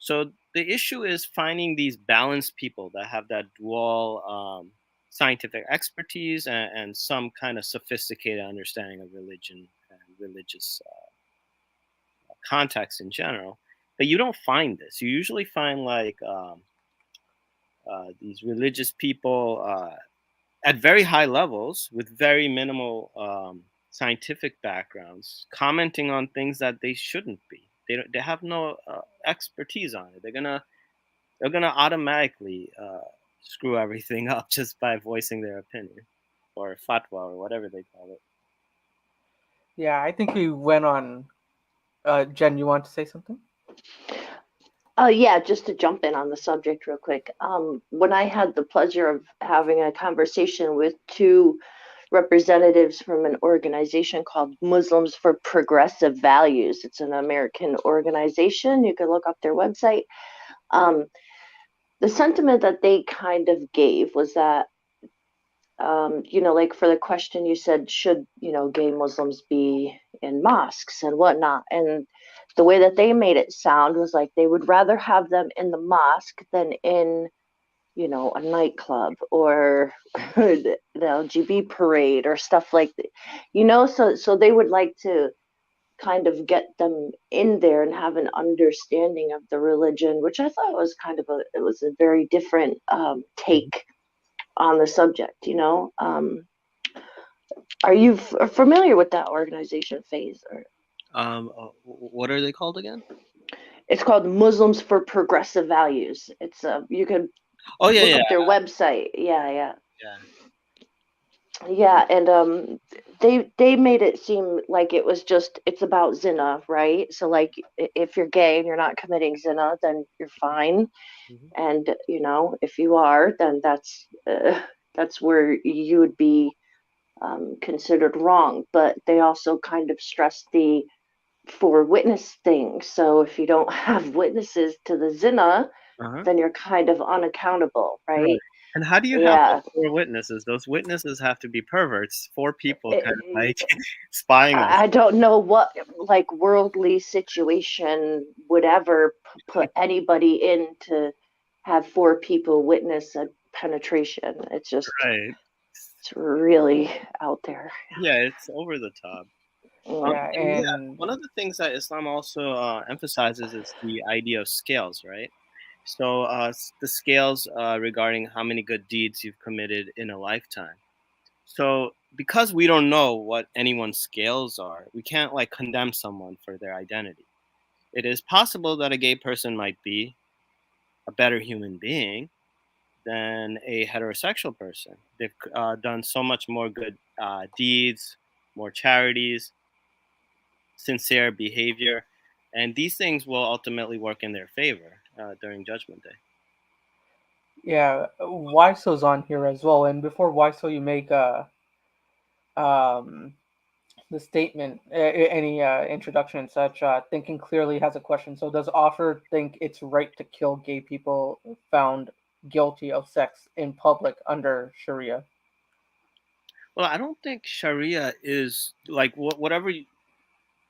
So the issue is finding these balanced people that have that dual scientific expertise and some kind of sophisticated understanding of religion and religious context in general. But you don't find this. You usually find like these religious people at very high levels with very minimal scientific backgrounds, commenting on things that they shouldn't be. They have no expertise on it. They're gonna automatically screw everything up just by voicing their opinion or fatwa or whatever they call it. Yeah, I think we went on. Jen, you want to say something? Yeah, just to jump in on the subject real quick. When I had the pleasure of having a conversation with two representatives from an organization called Muslims for Progressive Values, it's an American organization. You can look up their website. Um, the sentiment that they kind of gave was that, like for the question you said, should, gay Muslims be in mosques and whatnot? And the way that they made it sound was like they would rather have them in the mosque than in, a nightclub or the LGB parade or stuff like that. So they would like to kind of get them in there and have an understanding of the religion, which I thought was it was a very different take on the subject. Are you familiar with that organization, Phase? Or What are they called again? it's called Muslims for Progressive Values. It's you can Oh yeah, look yeah, up their website. Yeah, yeah. yeah, and they made it seem like it's about zina, right? So like if you're gay and you're not committing zina, then you're fine, Mhm. and if you are, then that's where you would be considered wrong. But they also kind of stress the for witness thing. So if you don't have witnesses to the zina, Uh-huh. then you're kind of unaccountable, right? Right. And how do you have Yeah. four witnesses? Those witnesses have to be perverts. Four people kind of It, like spying on. I don't know what like worldly situation would ever put anybody in to have four people witness a penetration. Right. It's really out there. Yeah, it's over the top. Yeah, And yeah, and one of the things that Islam also emphasizes is the idea of scales, right? So the scales regarding how many good deeds you've committed in a lifetime. So because we don't know what anyone's scales are, we can't like condemn someone for their identity. It is possible that a gay person might be a better human being than a heterosexual person. They've done so much more good deeds, more charities, sincere behavior, and these things will ultimately work in their favor during Judgment Day. yeah, Wiseau's on here as well. And before Wiseau, you make um, the statement, any introduction and such. Thinking clearly has a question. So, does author think it's right to kill gay people found guilty of sex in public under Sharia? Well, I don't think Sharia is like whatever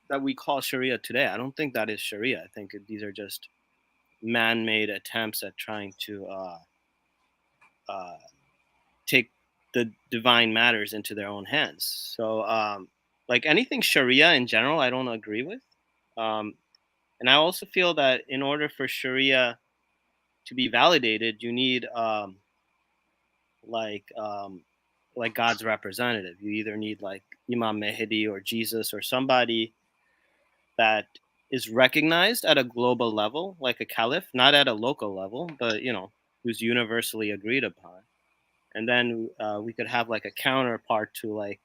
that we call Sharia today. I don't think that is Sharia. I think these are just man-made attempts at trying to take the divine matters into their own hands. So like anything Sharia in general, I don't agree with. And I also feel that in order for Sharia to be validated, you need like God's representative. You either need like Imam Mahdi or Jesus or somebody that is recognized at a global level, like a caliph, not at a local level, but who's universally agreed upon. And then we could have like a counterpart to like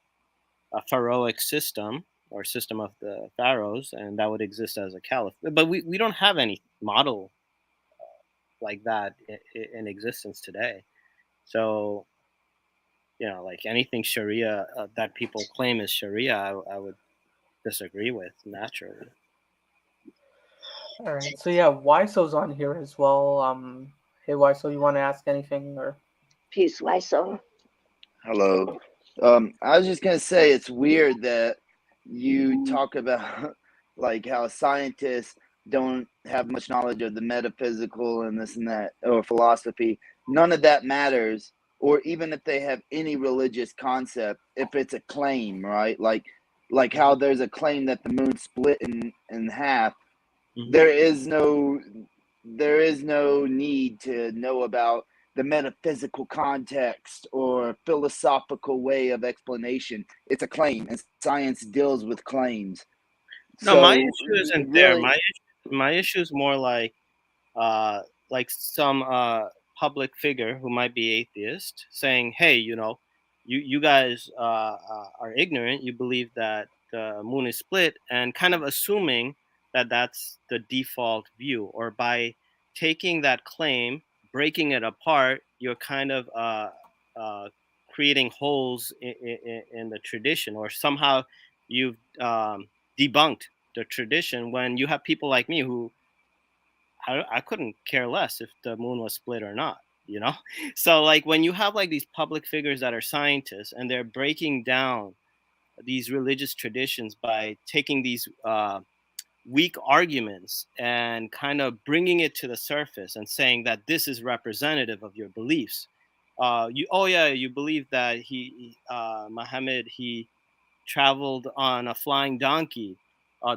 a pharaohic system or system of the pharaohs, and that would exist as a caliph. But we don't have any model like that in existence today. So like anything Sharia that people claim is Sharia, I would disagree with naturally. All right. So yeah, Wyso's on here as well. Hey Wyso, you want to ask anything or? Peace, Wyso. Hello. I was just gonna say it's weird that you talk about like how scientists don't have much knowledge of the metaphysical and this and that or philosophy. None of that matters, or even if they have any religious concept, if it's a claim, right? Like how there's a claim that the moon split in half. Mm-hmm. There is no need to know about the metaphysical context or philosophical way of explanation. It's a claim, and science deals with claims. No, so my issue isn't really, there. My issue is more like some public figure who might be atheist saying, "Hey, you guys are ignorant. You believe that the moon is split," and kind of assuming that that's the default view, or by taking that claim, breaking it apart, you're kind of creating holes in the tradition, or somehow you've debunked the tradition, when you have people like me who I couldn't care less if the moon was split or not, So like when you have like these public figures that are scientists and they're breaking down these religious traditions by taking these weak arguments and kind of bringing it to the surface and saying that this is representative of your beliefs. You believe that Mohammed, he traveled on a flying donkey.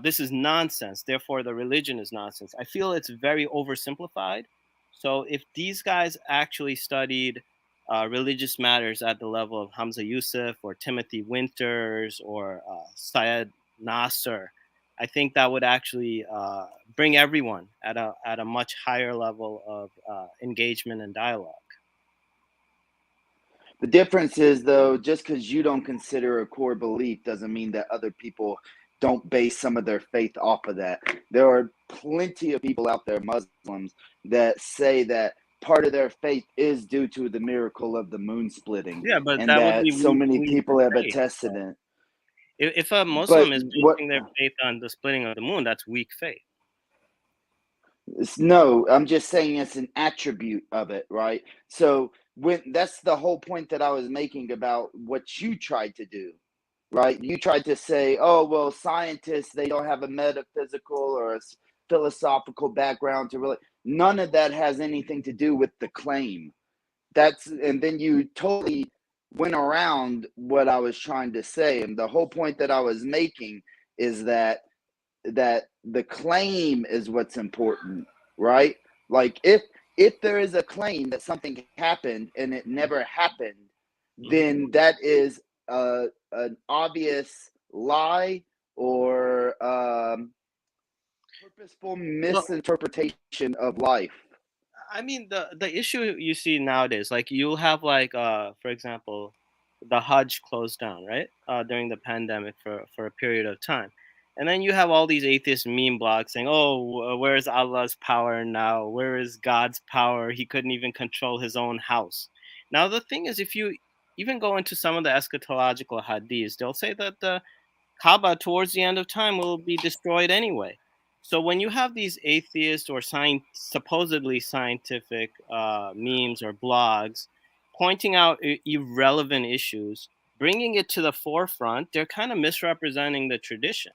This is nonsense. Therefore, the religion is nonsense. I feel it's very oversimplified. So if these guys actually studied religious matters at the level of Hamza Yusuf or Timothy Winters or Syed Nasser, I think that would actually bring everyone at a much higher level of engagement and dialogue. the difference is, though, just because you don't consider a core belief doesn't mean that other people don't base some of their faith off of that. There are plenty of people out there, Muslims, that say that part of their faith is due to the miracle of the moon splitting. Yeah, but and that would that be so many weak people have faith. attested it. If a Muslim But is what? basing their faith on the splitting of the moon, that's weak faith. No, I'm just saying it's an attribute of it, right? So that's the whole point that I was making about what you tried to do, right? You tried to say, oh, well, scientists, they don't have a metaphysical or a philosophical background to really. None of that has anything to do with the claim. And then you totally went around what I was trying to say. And the whole point that I was making is that the claim is what's important, right? Like if there is a claim that something happened and it never happened, then that is an obvious lie or purposeful misinterpretation of life. I mean, the issue you see nowadays, like you'll have like, for example, the Hajj closed down, right? During the pandemic for a period of time. And then you have all these atheist meme blogs saying, oh, where is Allah's power now? Where is God's power? He couldn't even control his own house. Now, the thing is, if you even go into some of the eschatological hadiths, they'll say that the Kaaba towards the end of time will be destroyed anyway. So when you have these atheist or supposedly scientific memes or blogs pointing out irrelevant issues, bringing it to the forefront, they're kind of misrepresenting the tradition.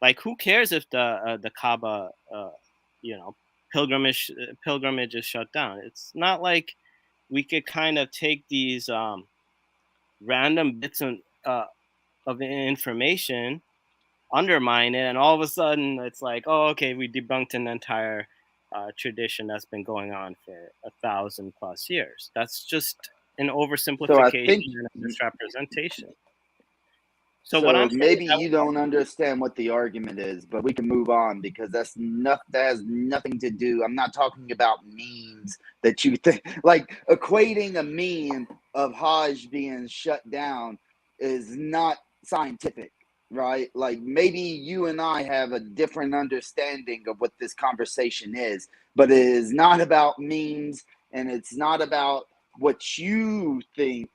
Like, who cares if the Kaaba, pilgrimage is shut down. It's not like we could kind of take these random bits of information, undermine it, and all of a sudden it's like, oh, okay, we debunked an entire tradition that's been going on for 1,000+ years. That's just an So I oversimplification think and a misrepresentation. So what so. I'm saying Maybe is you don't understand what the argument is, but we can move on because that has nothing to do. I'm not talking about memes that you think like equating a meme of Hajj being shut down is not scientific, right? Like maybe you and I have a different understanding of what this conversation is, but it is not about memes, and it's not about what you think.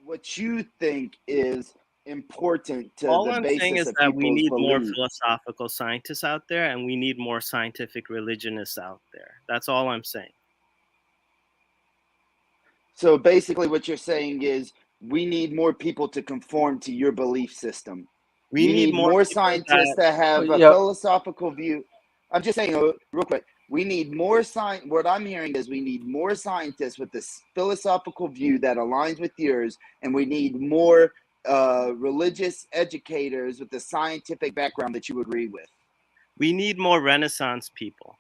What you think is important to all the I'm saying basis is of that we people's need more belief. philosophical scientists out there, and we need more scientific religionists out there. That's all I'm saying. So basically, what you're saying is we need more people to conform to your belief system. We You need need more more people scientists that that have a Yep. philosophical view. I'm just saying, real quick, we need more science. What I'm hearing is we need more scientists with this philosophical view that aligns with yours, and we need more religious educators with the scientific background that you agree with. we need more Renaissance people.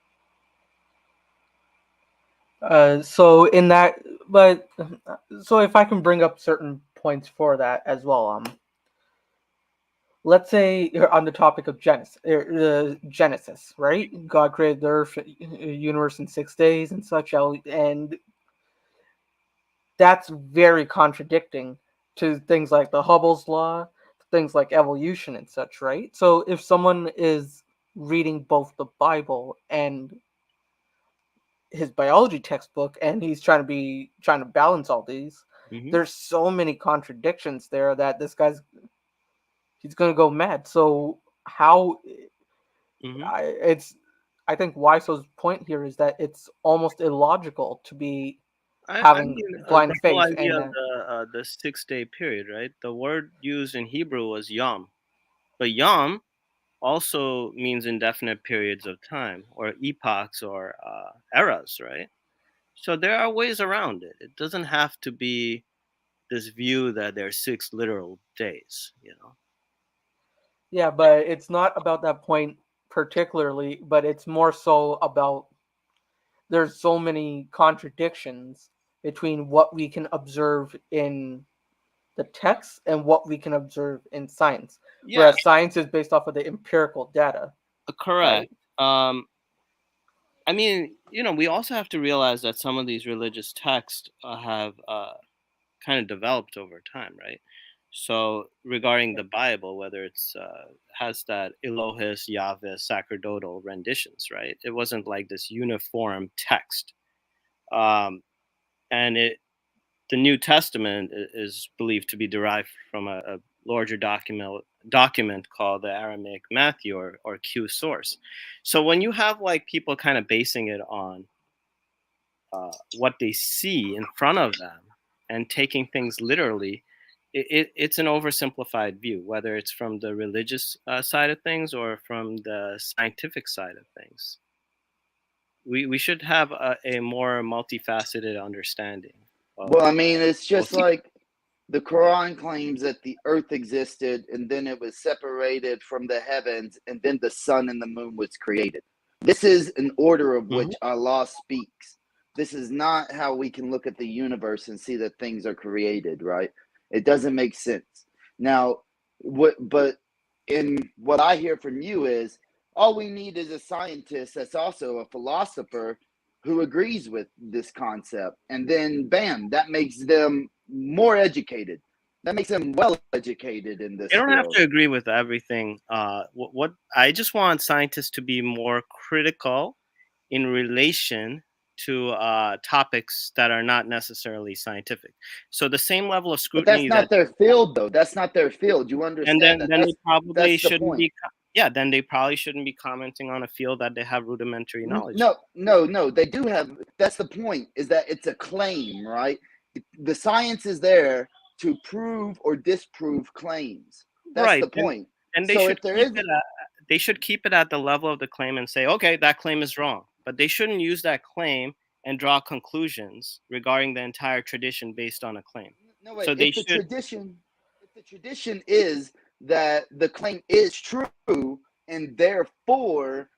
So in that, but so if I can bring up certain points for that as well, let's say you're on the topic of Genesis, right? God created the earth, universe in 6 days and such, and that's very contradicting to things like the Hubble's law, things like evolution and such, right? So if someone is reading both the Bible and his biology textbook and he's trying to balance all these, there's so many contradictions there that he's going to go mad. So how I think Wiseau's point here is that it's almost illogical to be I having mean, blind the whole faith idea and of the 6-day period, right? The word used in Hebrew was yom, but yom also means indefinite periods of time, or epochs, or eras, right? So there are ways around it. It doesn't have to be this view that there are 6 literal days, you know. yeah, but it's not about that point particularly, but it's more so about there's so many contradictions between what we can observe in the text and what we can observe in science. Yeah, Whereas science is based off of the empirical data. correct. I mean, you know, we also have to realize that some of these religious texts have kind of developed over time, right? So regarding the Bible, whether it's has that Elohist, Yahweh, sacerdotal renditions, right? It wasn't like this uniform text, and the New Testament is believed to be derived from a larger document called the Aramaic Matthew, or Q source. So when you have like people kind of basing it on what they see in front of them and taking things literally, it's an oversimplified view, whether it's from the religious side of things or from the scientific side of things. We should have a more multifaceted understanding. Well, I mean, it's just both. like the Quran claims that the earth existed and then it was separated from the heavens and then the sun and the moon was created. This is an order of which Allah speaks. This is not how we can look at the universe and see that things are created, right? It doesn't make sense. Now, but in what I hear from you is all we need is a scientist that's also a philosopher who agrees with this concept, and then bam, that makes them more educated. That makes them well educated in this They don't have field. to agree with everything. What I just want scientists to be more critical in relation to topics that are not necessarily scientific. So the same level of But that's scrutiny not their field, though. That's not their field. You and understand that? then they probably That's the shouldn't point. be. Yeah, then they probably shouldn't be commenting on a field that they have rudimentary knowledge. No. They do have. That's the point. Is that it's a claim, right? The science is there to prove or disprove claims. That's Right, the point. and they So should if there keep is, it. they should keep it at the level of the claim and say, okay, that claim is wrong. But they shouldn't use that claim and draw conclusions regarding the entire tradition based on a claim. No, wait. So they If the should. tradition is that the claim is true, and therefore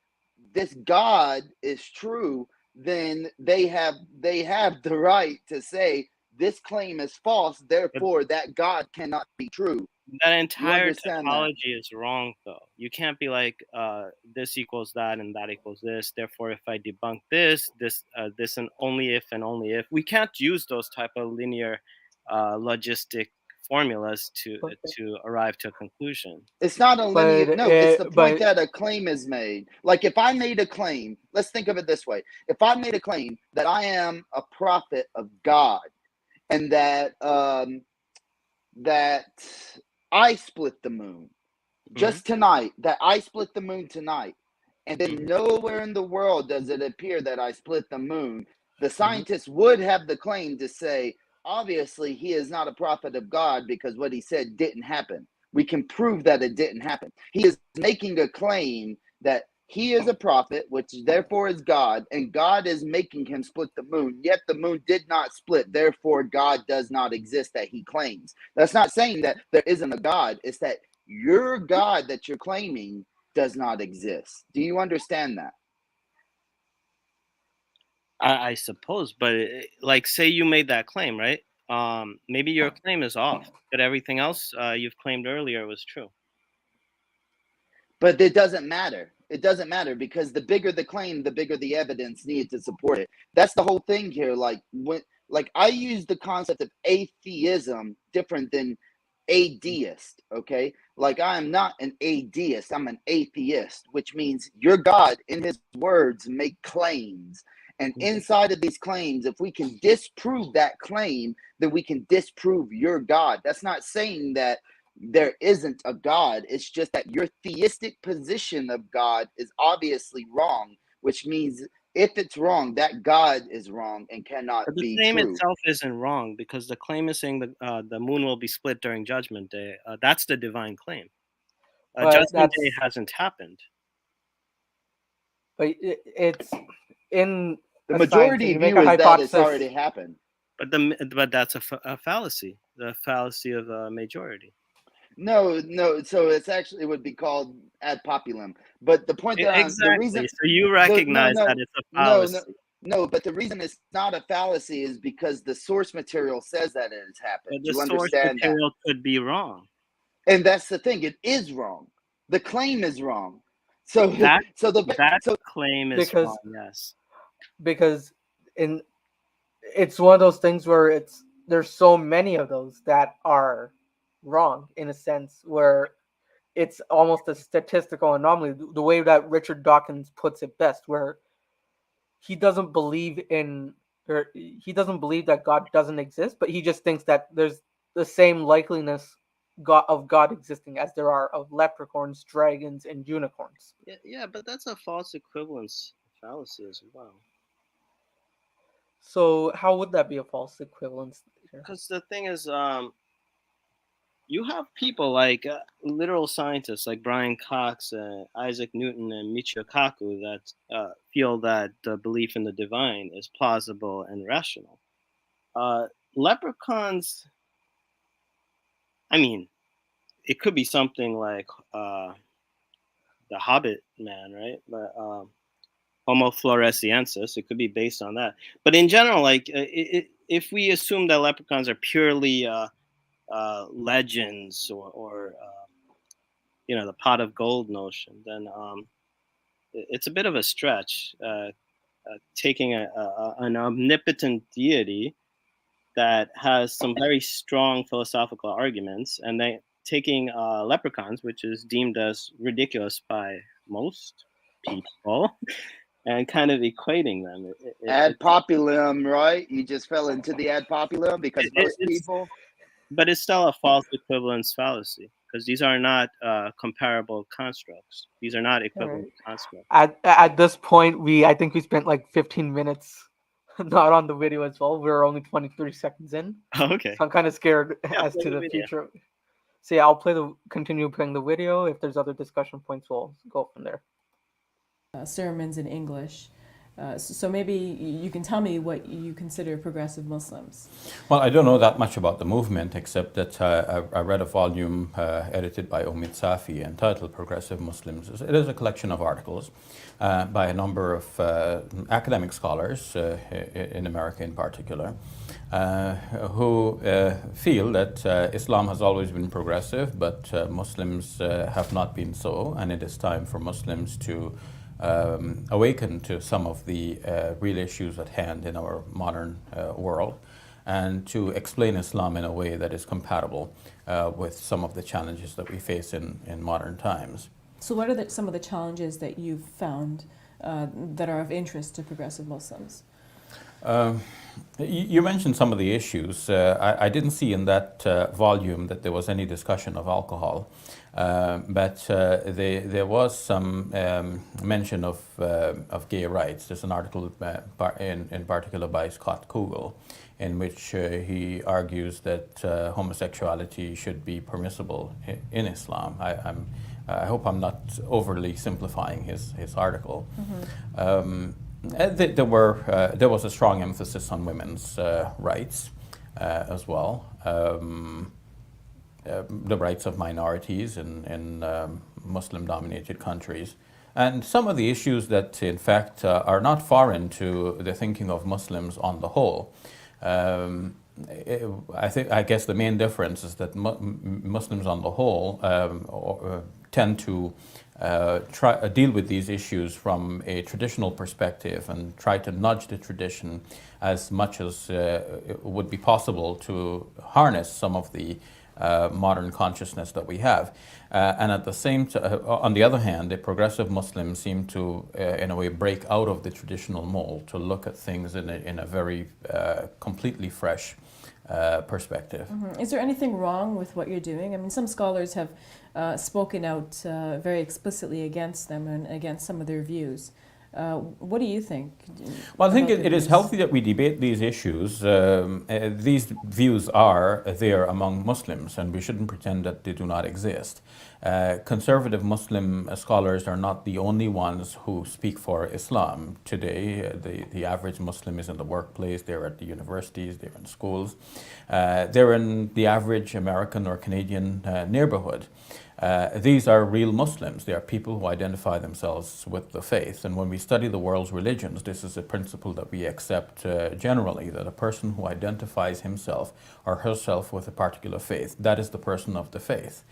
this God is true, then they have the right to say this claim is false. Therefore, that God cannot be true. That You entire understand that? topology is wrong, though. You can't be like, this equals that and that equals this. Therefore, if I debunk this, this and only if, we can't use those type of linear, logistic formulas to arrive to a conclusion. It's not a linear. But No, it's the point but that a claim is made. Like if I made a claim, let's think of it this way: if I made a claim that I am a prophet of God, and that that I split the moon just tonight, that I split the moon tonight, and then nowhere in the world does it appear that I split the moon, the scientists would have the claim to say, obviously, he is not a prophet of God because what he said didn't happen. We can prove that it didn't happen. He is making a claim that he is a prophet, which therefore is God, and God is making him split the moon, yet the moon did not split. Therefore, God does not exist that he claims. That's not saying that there isn't a God. It's that your God that you're claiming does not exist. Do you understand that? I suppose, but like, say you made that claim, right? Maybe your claim is off, but everything else you've claimed earlier was true. But it doesn't matter. It doesn't matter because the bigger the claim, the bigger the evidence needed to support it. That's the whole thing here. Like I use the concept of atheism different than a deist. Okay, like I am not an atheist. I'm an atheist, which means your God, in His words, make claims. And inside of these claims, if we can disprove that claim, then we can disprove your God. That's not saying that there isn't a God. It's just that your theistic position of God is obviously wrong, which means if it's wrong, that God is wrong and cannot But the be claim true. itself isn't wrong because the claim is saying that the moon will be split during Judgment Day. That's the divine claim. Judgment Day hasn't happened. But it's in The a majority science, you view make a is that it's hypothesis. already happened. But that's a fallacy. The fallacy of majority. No. So it's actually, it would be called ad populum. But the point that Exactly. the reason, So you recognize that it's a fallacy. No, but the reason it's not a fallacy is because the source material says that it has happened. But Do the you source understand material that? could be wrong. And that's the thing. It is wrong. The claim is wrong. So That so claim is wrong. Yes. Because it's one of those things where there's so many of those that are wrong in a sense where it's almost a statistical anomaly. The way that Richard Dawkins puts it best, where he doesn't believe that God doesn't exist, but he just thinks that there's the same likeliness of God existing as there are of leprechauns, dragons, and unicorns. Yeah, but that's a false equivalence fallacy as well. So how would that be a false equivalence? Because the thing is, you have people like literal scientists like Brian Cox, Isaac Newton, and Michio Kaku that feel that the belief in the divine is plausible and rational. Leprechauns, I mean, it could be something like the Hobbit man, right? But Homo floresiensis, it could be based on that. But in general, like if we assume that leprechauns are purely legends or the pot of gold notion, then it's a bit of a stretch taking an omnipotent deity that has some very strong philosophical arguments and then taking leprechauns, which is deemed as ridiculous by most people, and kind of equating them. Ad populum, right? You just fell into the ad populum because most people. But it's still a false equivalence fallacy because these are not comparable constructs. These are not equivalent constructs. At this point, I think we spent like 15 minutes not on the video as well. We're only 23 seconds in. Okay. So I'm kind of scared as to the future. So yeah, I'll continue playing the video. If there's other discussion points, we'll go from there. Sermons in English. So maybe you can tell me what you consider progressive Muslims. Well, I don't know that much about the movement, except that I read a volume edited by Omid Safi entitled Progressive Muslims. It is a collection of articles by a number of academic scholars in America in particular, who feel that Islam has always been progressive, but Muslims have not been so, and it is time for Muslims to awaken to some of the real issues at hand in our modern world, and to explain Islam in a way that is compatible with some of the challenges that we face in modern times. So what are some of the challenges that you've found that are of interest to progressive Muslims? You mentioned some of the issues. I didn't see in that volume that there was any discussion of alcohol, but there was some mention of gay rights. There's an article in particular by Scott Kugel in which he argues that homosexuality should be permissible in Islam. I hope I'm not overly simplifying his article. Mm-hmm. There was a strong emphasis on women's rights as well, the rights of minorities in Muslim-dominated countries, and some of the issues that, in fact, are not foreign to the thinking of Muslims on the whole. I guess the main difference is that Muslims on the whole tend to deal with these issues from a traditional perspective and try to nudge the tradition as much as it would be possible to harness some of the modern consciousness that we have. And at the same time, on the other hand, the progressive Muslims seem to, in a way, break out of the traditional mold to look at things in a very completely fresh perspective. Mm-hmm. Is there anything wrong with what you're doing? I mean, some scholars have spoken out very explicitly against them and against some of their views. What do you think? Well, I think it is healthy that we debate these issues. These views are there among Muslims, and we shouldn't pretend that they do not exist. Conservative Muslim scholars are not the only ones who speak for Islam today. The average Muslim is in the workplace, they're at the universities, they're in schools. They're in the average American or Canadian neighborhood. These are real Muslims. They are people who identify themselves with the faith. And when we study the world's religions, this is a principle that we accept generally, that a person who identifies himself or herself with a particular faith, that is the person of the faith.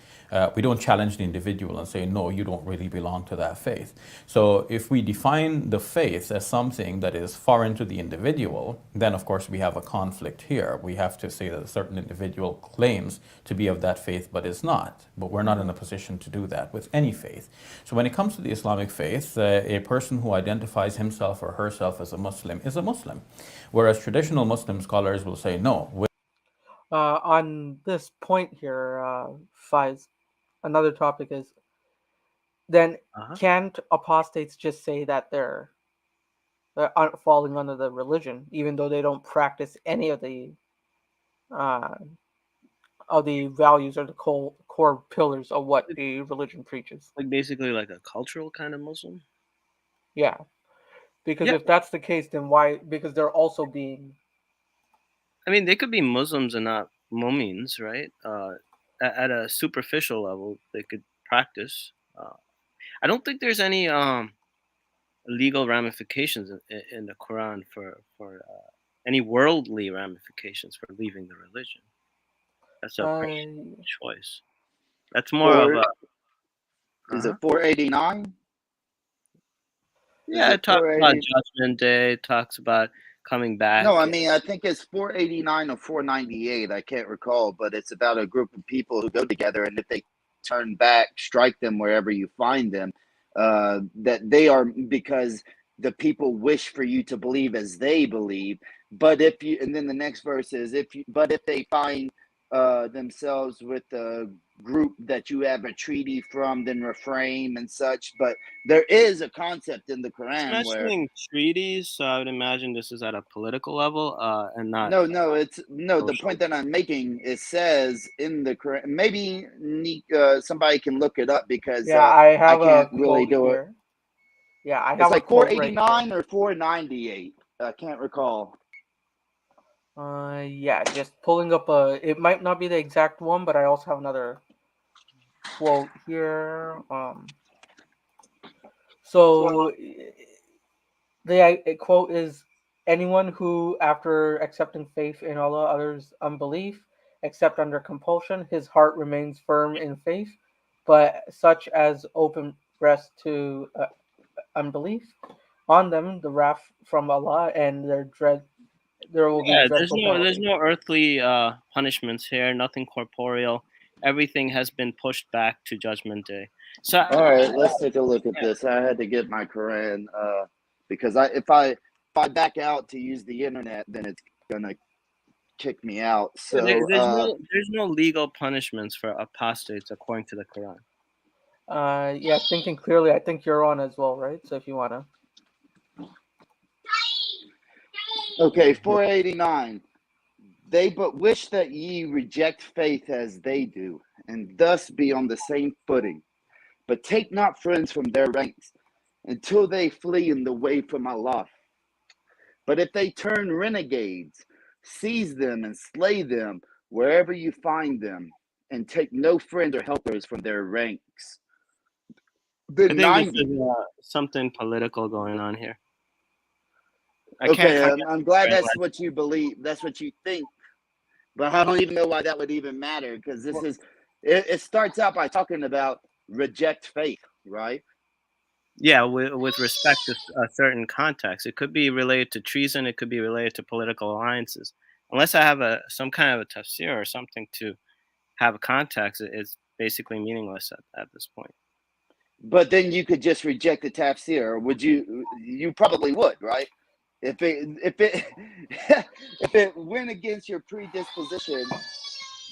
We don't challenge the individual and say, no, you don't really belong to that faith. So if we define the faith as something that is foreign to the individual, then of course we have a conflict here. We have to say that a certain individual claims to be of that faith but is not. But we're not in a position to do that with any faith. So when it comes to the Islamic faith, a person who identifies himself or herself as a Muslim is a Muslim. Whereas traditional Muslim scholars will say, no. On this point here, Faiz, another topic is, then can't apostates just say that they're falling under the religion, even though they don't practice any of the values or the core pillars of what the religion preaches? Like basically like a cultural kind of Muslim? Yeah. Because if that's the case, then why? Because they're also being... I mean, they could be Muslims and not mu'mins, right? At a superficial level, they could practice. I don't think there's any legal ramifications in the Quran for any worldly ramifications for leaving the religion. That's a personal choice. That's more of a... Is it 489? Yeah, it talks about Judgment Day, talks about coming back. No, I mean, I think it's 489 or 498. I can't recall, but it's about a group of people who go together, and if they turn back, strike them wherever you find them. That they are, because the people wish for you to believe as they believe. But if you, and then the next verse is, if they find themselves with a group that you have a treaty from, then refrain and such. But there is a concept in the It's Quran where mentioning treaties, so I would imagine this is at a political level, and not the social. point that I'm making, it says in the Quran. Maybe somebody can look it up because Yeah, I I have a can't really quote do it. here. Yeah, I It's have a like quote right here. 489 or 498. I can't recall. Yeah, just pulling up it might not be the exact one, but I also have another quote here. So the quote is, anyone who, after accepting faith in Allah, others' unbelief, except under compulsion, his heart remains firm in faith, but such as open breast to unbelief, on them the wrath from Allah and there will be Yeah, dreadful there's penalty. no earthly punishments here, nothing corporeal. Everything has been pushed back to Judgment Day. So All right, let's take a look at this. I had to get my Quran because if I back out to use the internet, then it's gonna kick me out. So there's no legal punishments for apostates according to the Quran. Yeah, thinking clearly, I think you're on as well, right? So if you wanna. okay, 489. They but wish that ye reject faith as they do, and thus be on the same footing. But take not friends from their ranks, until they flee in the way from Allah. But if they turn renegades, seize them and slay them wherever you find them, and take no friends or helpers from their ranks. The I think this 90. is something political going on here. Okay, I'm glad that's what you believe. That's what you think. But I don't even know why that would even matter, because this is it starts out by talking about reject faith, right? Yeah, with respect to a certain context. It could be related to treason. It could be related to political alliances. Unless I have some kind of a tafsir or something to have a context, it's basically meaningless at this point. But then you could just reject the tafsir. Would you? You probably would, right? If it if it went against your predisposition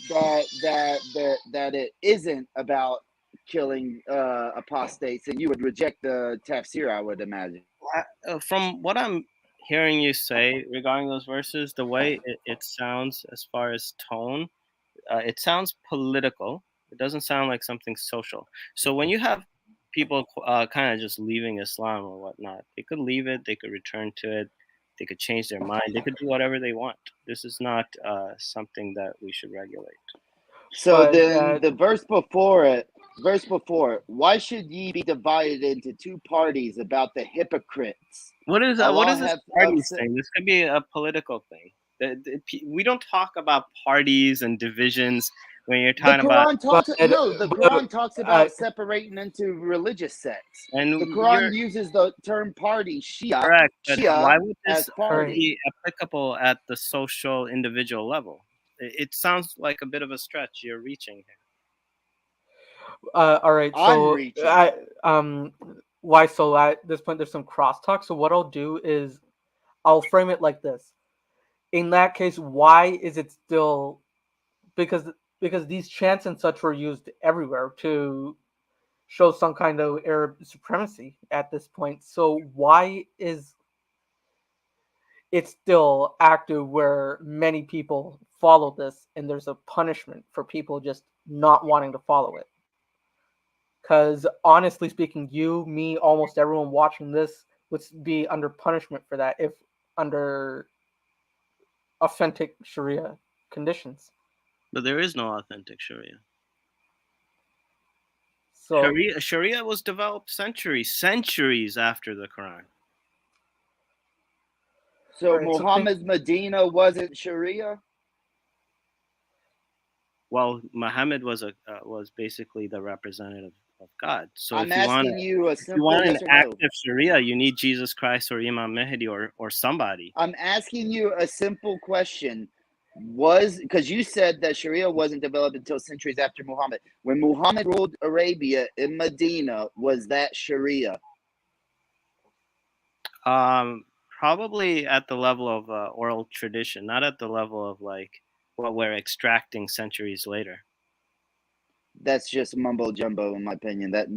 that it isn't about killing apostates, and you would reject the tafsir, I would imagine. From what I'm hearing you say regarding those verses, the way it sounds as far as tone, it sounds political. It doesn't sound like something social. So when you have people kind of just leaving Islam or whatnot, they could leave it, they could return to it, they could change their mind, they could do whatever they want. This is not something that we should regulate. So then the verse before, why should ye be divided into two parties about the hypocrites? What is Allah this hath party upset- thing? This could be a political thing. We don't talk about parties and divisions when you're The talking about. Quran talks about separating into religious sects. And the Quran uses the term party, Shia. Correct, but why would as this party be applicable at the social individual level? It sounds like a bit of a stretch. You're reaching here. All right, so why? So at this point, there's some crosstalk. So what I'll do is I'll frame it like this. In that case, why is it still because these chants and such were used everywhere to show some kind of Arab supremacy at this point. So why is it still active where many people follow this and there's a punishment for people just not wanting to follow it? Because honestly speaking, you, me, almost everyone watching this would be under punishment for that if under authentic Sharia conditions. But there is no authentic Sharia. So Sharia was developed centuries after the Quran. So Muhammad's Medina wasn't Sharia? Well, Mohammed was basically the representative of God. So I'm if you want an active Sharia, you need Jesus Christ or Imam Mahdi or somebody. I'm asking you a simple question. Because you said that Sharia wasn't developed until centuries after Muhammad. When Muhammad ruled Arabia in Medina, was that Sharia? Probably at the level of oral tradition, not at the level of like what we're extracting centuries later. That's just mumbo jumbo, in my opinion. That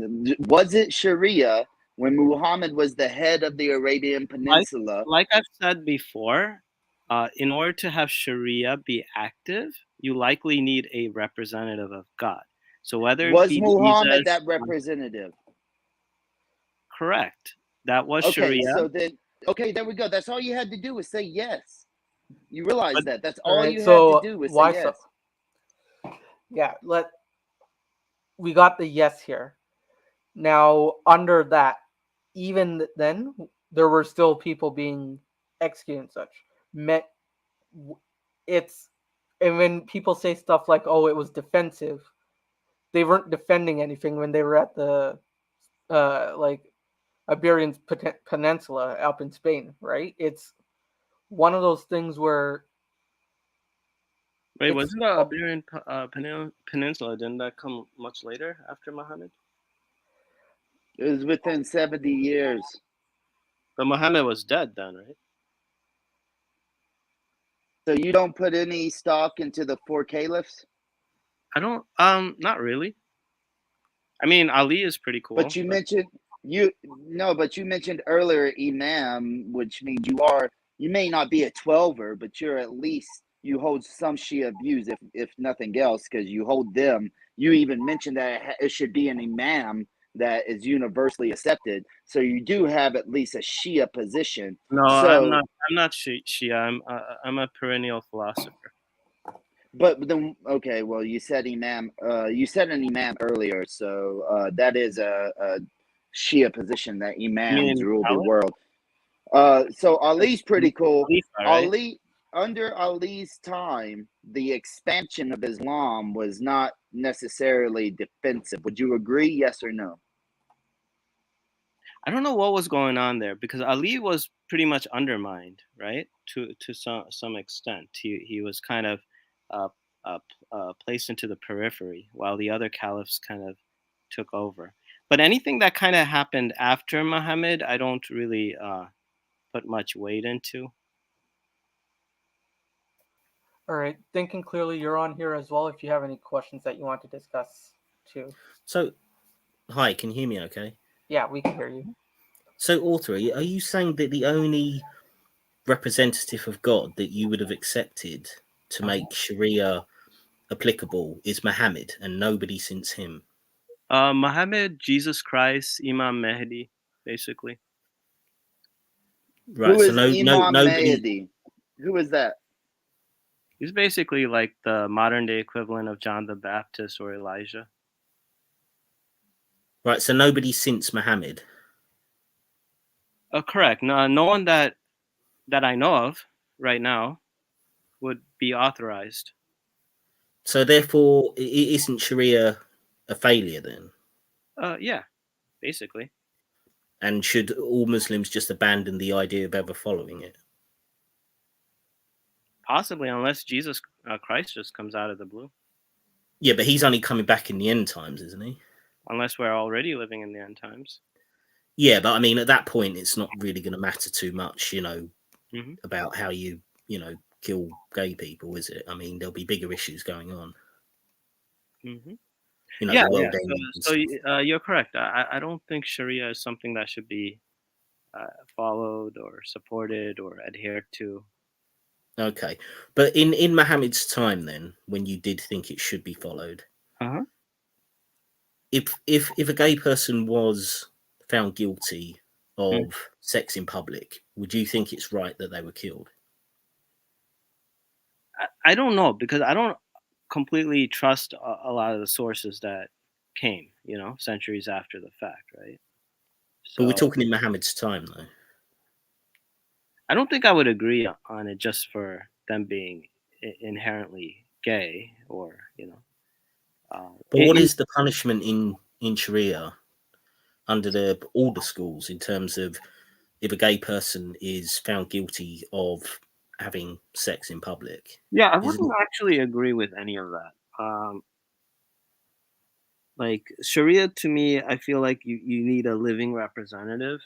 was it Sharia when Muhammad was the head of the Arabian Peninsula. Like I've said before, in order to have Sharia be active, you likely need a representative of God. So whether it Was be Muhammad Jesus, that representative? correct, that was Okay, Sharia. so then, okay, there we go. That's all you had to do was say yes. You realize But that. That's All all right, you had so to do was say why yes. Yeah, we got the yes here. Now, under that, even then, there were still people being executed and such. It's, and when people say stuff like, "Oh, it was defensive," they weren't defending anything when they were at the like Iberian Peninsula up in Spain, right? It's one of those things where wait, it's wasn't the Iberian Peninsula? Didn't that come much later after Muhammad? It was within 70 years. But Muhammad was dead then, right? So you don't put any stock into the four caliphs? I don't. Not really. I mean, Ali is pretty cool. But you mentioned but you mentioned earlier imam, which means you may not be a 12er, but you're at least, you hold some Shia views, if nothing else, because you hold them. You even mentioned that it should be an imam that is universally accepted. So you do have at least a Shia position. No, So, I'm not Shia. I'm a perennial philosopher. but then, okay, well, you said imam. You said an imam earlier, so that is a Shia position that imams rule the Caliph? world. So Ali's pretty cool. Khalifa, right? Ali, under Ali's time, the expansion of Islam was not necessarily defensive. Would you agree? Yes or no? I don't know what was going on there because Ali was pretty much undermined, right? To some extent, he was kind of uh, placed into the periphery while the other caliphs kind of took over. But anything that kind of happened after Muhammad, I don't really put much weight into. all right. Thinking clearly, you're on here as well. If you have any questions that you want to discuss, too. So, hi, can you hear me okay? Yeah, we can hear you. So, author, are you saying that the only representative of God that you would have accepted to make Sharia applicable is Muhammad and nobody since him? Muhammad, Jesus Christ, Imam Mahdi, basically. Right. Who So is nobody. Mahdi? Who is that? He's basically like the modern day equivalent of John the Baptist or Elijah. Right. So nobody since Muhammad. Correct. No one that I know of right now would be authorized. So therefore, isn't Sharia a failure then? Yeah, basically. And should all Muslims just abandon the idea of ever following it? Possibly, unless Jesus Christ just comes out of the blue. Yeah, but he's only coming back in the end times, isn't he? Unless we're already living in the end times. Yeah, but I mean, at that point, it's not really going to matter too much, Mm-hmm. about how you kill gay people, is it? I mean, there'll be bigger issues going on. Mm-hmm. The world So you're correct. I don't think Sharia is something that should be followed or supported or adhered to. Okay, but in Muhammad's time, then, when you did think it should be followed, if a gay person was found guilty of sex in public, would you think it's right that they were killed? I don't know, because I don't completely trust a lot of the sources that came, centuries after the fact, right? So, but we're talking in Muhammad's time, though. I don't think I would agree on it just for them being inherently gay, or But what is the punishment in Sharia under all the schools in terms of if a gay person is found guilty of having sex in public? Yeah, I wouldn't actually agree with any of that. Like Sharia, to me, I feel like you need a living representative,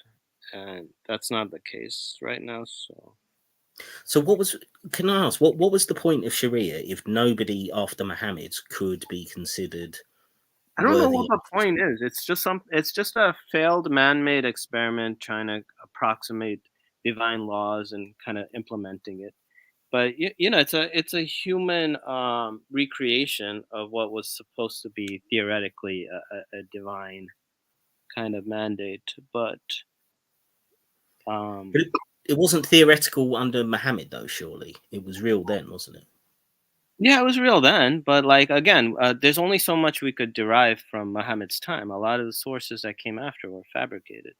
and that's not the case right now. So can I ask, what was the point of Sharia if nobody after Muhammad could be considered I don't know worthy what the of point is. It's just a failed man-made experiment trying to approximate divine laws and kind of implementing it. But it's a human recreation of what was supposed to be theoretically a divine kind of mandate. But But it wasn't theoretical under Muhammad, though, surely. It was real then, wasn't it? yeah, it was real then. But like again, there's only so much we could derive from Muhammad's time. A lot of the sources that came after were fabricated.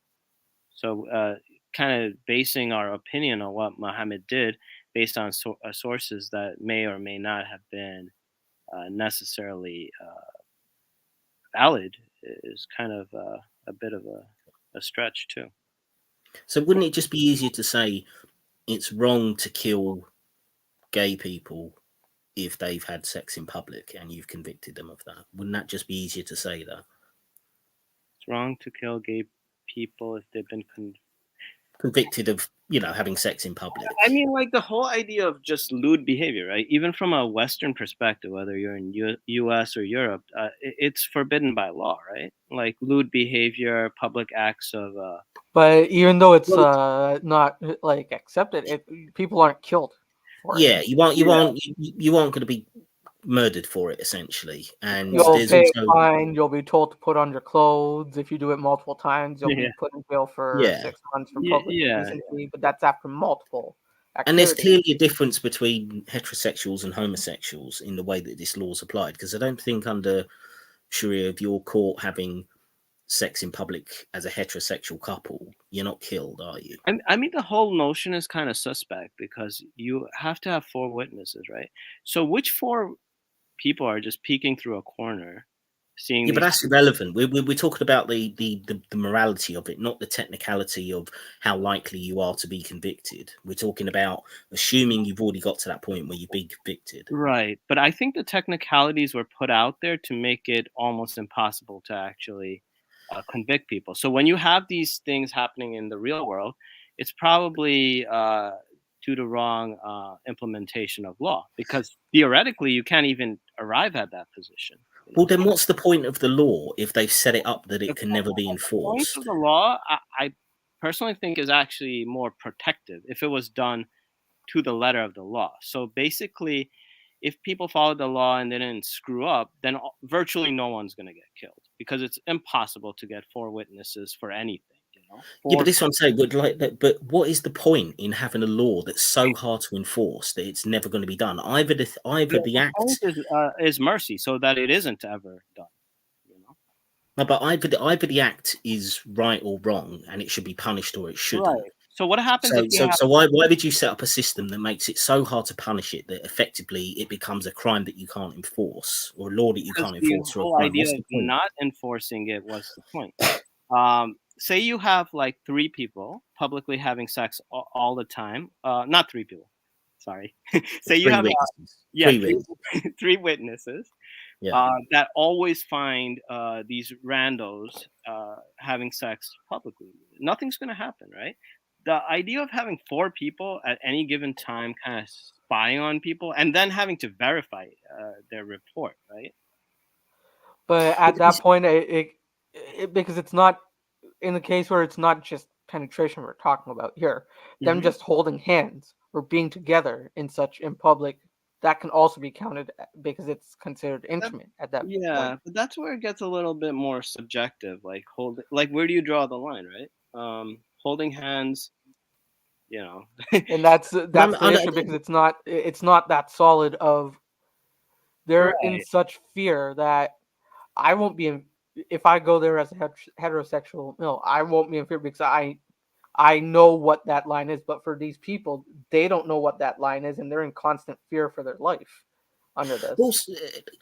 So kind of basing our opinion on what Muhammad did based on sources that may or may not have been necessarily valid is kind of a bit of a stretch too. So wouldn't it just be easier to say it's wrong to kill gay people if they've had sex in public and you've convicted them of that? Wouldn't that just be easier to say that? It's wrong to kill gay people if they've been convicted of, having sex in public. I mean, like the whole idea of just lewd behavior, right? Even from a Western perspective, whether you're in U.S. or Europe, it's forbidden by law, right? Like lewd behavior, public acts of. But even though it's not like accepted, people aren't killed for it. You aren't going to be murdered for it, essentially. And you'll there's pay also a fine. You'll be told to put on your clothes. If you do it multiple times, you'll be put in jail for 6 months for public indecency. But that's after multiple activities. And there's clearly a difference between heterosexuals and homosexuals in the way that this law is applied, because I don't think under Sharia, if you're caught having sex in public as a heterosexual couple, you're not killed, are you? I mean, the whole notion is kind of suspect because you have to have 4 witnesses, right? So which 4 people are just peeking through a corner, seeing? Yeah, but that's irrelevant. We're talking about the morality of it, not the technicality of how likely you are to be convicted. We're talking about assuming you've already got to that point where you've been convicted. Right, but I think the technicalities were put out there to make it almost impossible to actually convict people. So when you have these things happening in the real world, it's probably due to wrong implementation of law, because theoretically you can't even arrive at that position. Well, then what's the point of the law if they've set it up that it can never be enforced? The point of the law, I personally think, is actually more protective if it was done to the letter of the law. So basically, if people followed the law and they didn't screw up, then virtually no one's going to get killed, because it's impossible to get 4 witnesses for anything. Yeah, but this is what I'm saying. But what is the point in having a law that's so hard to enforce that it's never going to be done? Either the act is mercy, so that it isn't ever done. No, but either the act is right or wrong, and it should be punished or it shouldn't. Right. So what happens? So why would you set up a system that makes it so hard to punish it that effectively it becomes a crime that you can't enforce, or a law that you can't enforce? The whole idea of not enforcing it was the point. Say you have like 3 people publicly having sex all the time. Not 3 people. Sorry. Say you have 3 witnesses. That always find these randos having sex publicly. Nothing's going to happen, right? The idea of having 4 people at any given time kind of spying on people and then having to verify their report, right? But at that point, it because it's not, in the case where it's not just penetration we're talking about here, them just holding hands or being together in public, that can also be counted because it's considered intimate at that point. Yeah, but that's where it gets a little bit more subjective. Like where do you draw the line, right? Holding hands, and that's the issue, because it's not that solid. Of they're in such fear that I won't be if I go there as a heterosexual. No, I won't be in fear because I know what that line is. But for these people, they don't know what that line is, and they're in constant fear for their life under this.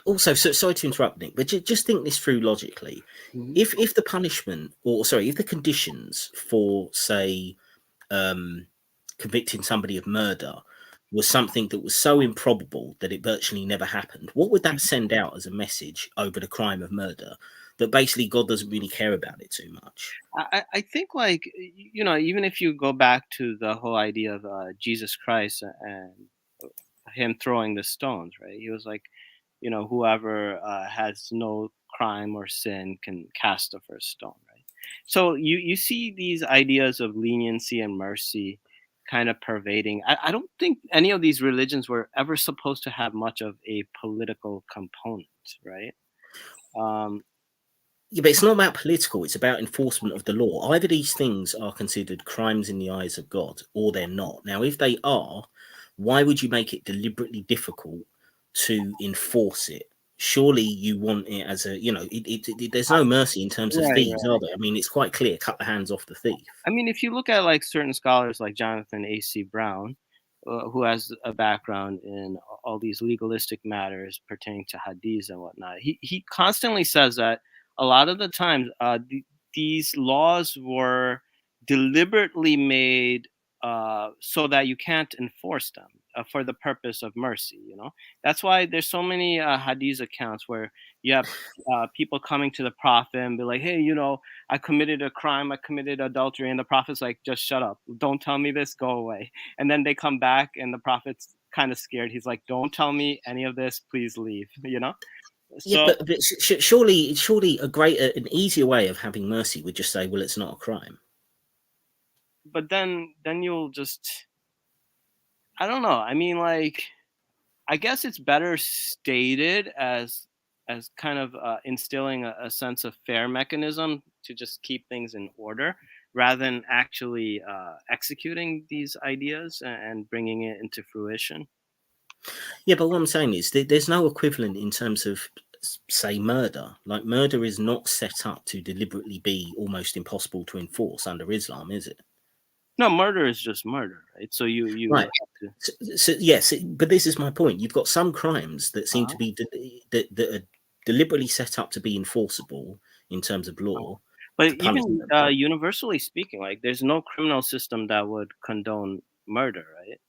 Also, sorry to interrupt, Nick, but just think this through logically. If the punishment, if the conditions for, say, convicting somebody of murder was something that was so improbable that it virtually never happened, what would that send out as a message over the crime of murder? That basically God doesn't really care about it too much. I think, like, you know, even if you go back to the whole idea of Jesus Christ and him throwing the stones, right? He was like, you know, whoever has no crime or sin can cast the first stone, right? So you see these ideas of leniency and mercy kind of pervading. I don't think any of these religions were ever supposed to have much of a political component, right? Yeah, but it's not about political, it's about enforcement of the law. Either these things are considered crimes in the eyes of God or they're not. Now, if they are, why would you make it deliberately difficult to enforce it? Surely you want it as a, you know, there's no mercy in terms of Right, thieves, are there? I mean, it's quite clear, cut the hands off the thief. I mean, if you look at like certain scholars like Jonathan A.C. Brown, who has a background in all these legalistic matters pertaining to hadiths and whatnot, he constantly says that a lot of the times these laws were deliberately made so that you can't enforce them for the purpose of mercy. You know, that's why there's so many hadith accounts where you have people coming to the prophet and be like, hey, you know, I committed a crime, I committed adultery, and the prophet's like, just shut up, don't tell me this, go away. And then they come back and the prophet's kind of scared. He's like, don't tell me any of this, please leave, you know? Yeah, So but surely an easier way of having mercy would just say, well, it's not a crime. but then you'll just, I don't know. I mean, like, I guess it's better stated as kind of instilling a sense of fair mechanism to just keep things in order, rather than actually executing these ideas and bringing it into fruition. Yeah, but what I'm saying is there's no equivalent in terms of, say, murder. Like, murder is not set up to deliberately be almost impossible to enforce under Islam, is it? No, murder is just murder, right? So you Right. have to, So yes, but this is my point. You've got some crimes that seem to be that are deliberately set up to be enforceable in terms of law. but To punish even them. universally speaking, like, there's no criminal system that would condone murder, right?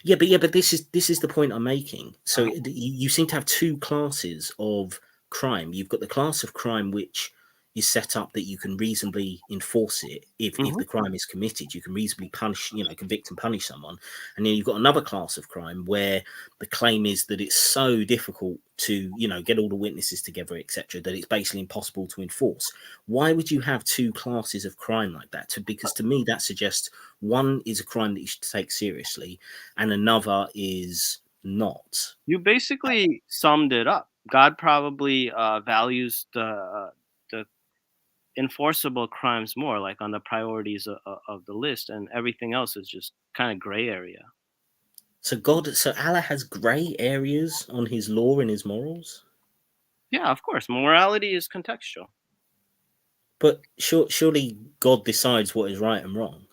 Yeah, but this is the point I'm making. So you seem to have two classes of crime. You've got the class of crime which is set up that you can reasonably enforce it if the crime is committed. You can reasonably punish, you know, convict and punish someone. And then you've got another class of crime where the claim is that it's so difficult to, you know, get all the witnesses together, etc., that it's basically impossible to enforce. Why would you have two classes of crime like that? Because to me, that suggests one is a crime that you should take seriously and another is not. You basically summed it up. God probably values the enforceable crimes more, like on the priorities of the list, and everything else is just kind of gray area. So Allah has grey areas on his law and his morals? Yeah, of course. Morality is contextual. But surely God decides what is right and wrong.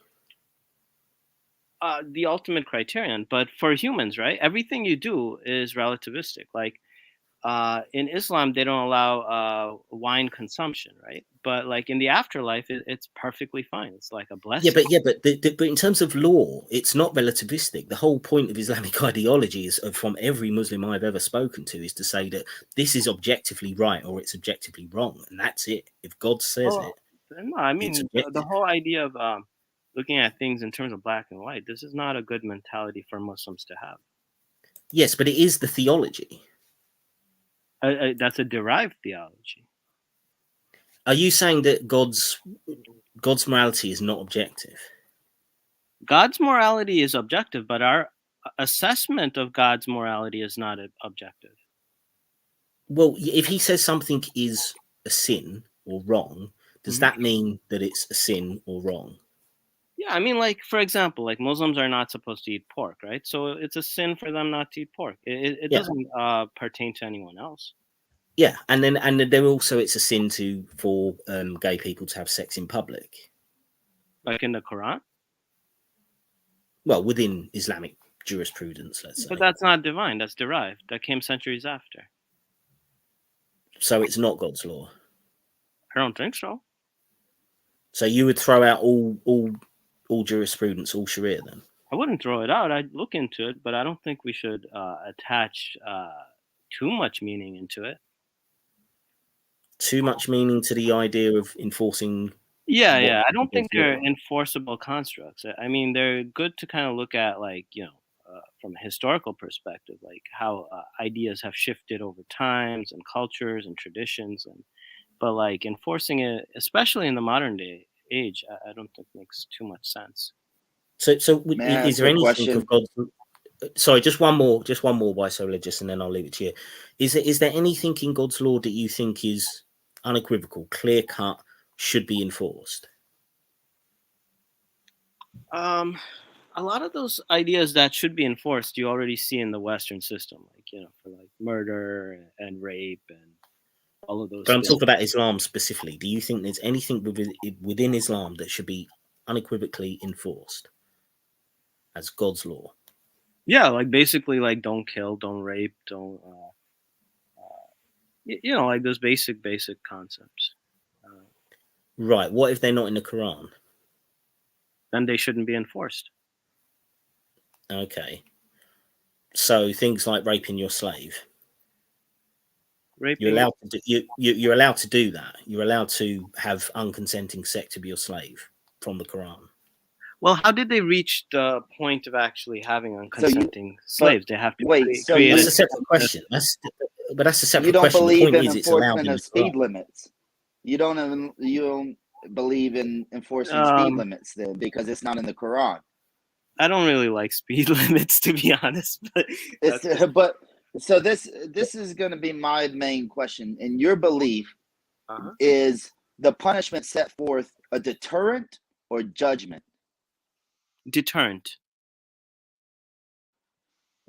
The ultimate criterion, but for humans, right? Everything you do is relativistic. Like in Islam, they don't allow wine consumption, right? But like in the afterlife, it's perfectly fine. It's like a blessing. But in terms of law, it's not relativistic. The whole point of Islamic ideology is, from every Muslim I've ever spoken to, is to say that this is objectively right or it's objectively wrong, and that's it. If God says it, no, I mean it's the whole idea of looking at things in terms of black and white. This is not a good mentality for Muslims to have. Yes, but it is the theology. That's a derived theology. Are you saying that God's morality is not objective? God's morality is objective, but our assessment of God's morality is not objective. Well, if he says something is a sin or wrong, does that mean that it's a sin or wrong? Yeah, I mean, like, for example, like Muslims are not supposed to eat pork, right? So it's a sin for them not to eat pork. It doesn't pertain to anyone else. Yeah, and then also it's a sin for gay people to have sex in public. Like in the Quran? Well, within Islamic jurisprudence, let's say. But that's not divine, that's derived. That came centuries after. So it's not God's law? I don't think so. So you would throw out all jurisprudence, all sharia then? I wouldn't throw it out. I'd look into it, but I don't think we should attach too much meaning into it. Too much meaning to the idea of enforcing. Yeah. I don't think they're enforceable constructs. I mean, they're good to kind of look at, like, from a historical perspective, like how ideas have shifted over times and cultures and traditions, but like enforcing it, especially in the modern day age, I don't think makes too much sense. So is there anything of God's? Sorry, just one more by so religious, and then I'll leave it to you. Is there anything in God's law that you think is unequivocal, clear cut, should be enforced? A lot of those ideas that should be enforced, you already see in the Western system, like, for like murder and rape and all of those. But I'm talking about Islam specifically. Do you think there's anything within Islam that should be unequivocally enforced as God's law? Yeah, like basically, like don't kill, don't rape, don't, like those basic concepts. Right. What if they're not in the Quran? Then they shouldn't be enforced. Okay. So things like raping your slave. Raping. You're allowed to do that. You're allowed to have unconsenting sex with your slave from the Quran. Well, how did they reach the point of actually having unconsenting slaves? They have to create. That's a separate question. That's a separate question. You don't believe in it's allowed enforcement of speed limits. You don't believe in enforcing speed limits then, because it's not in the Quran. I don't really like speed limits, to be honest. But so this is going to be my main question. In your belief, is the punishment set forth a deterrent or judgment? Deterrent.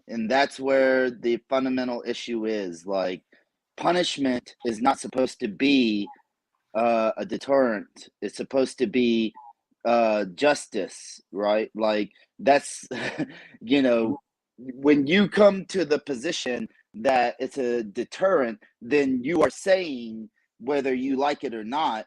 And that's where the fundamental issue is. Like, punishment is not supposed to be a deterrent. It's supposed to be justice, right? Like, that's when you come to the position that it's a deterrent, then you are saying, whether you like it or not,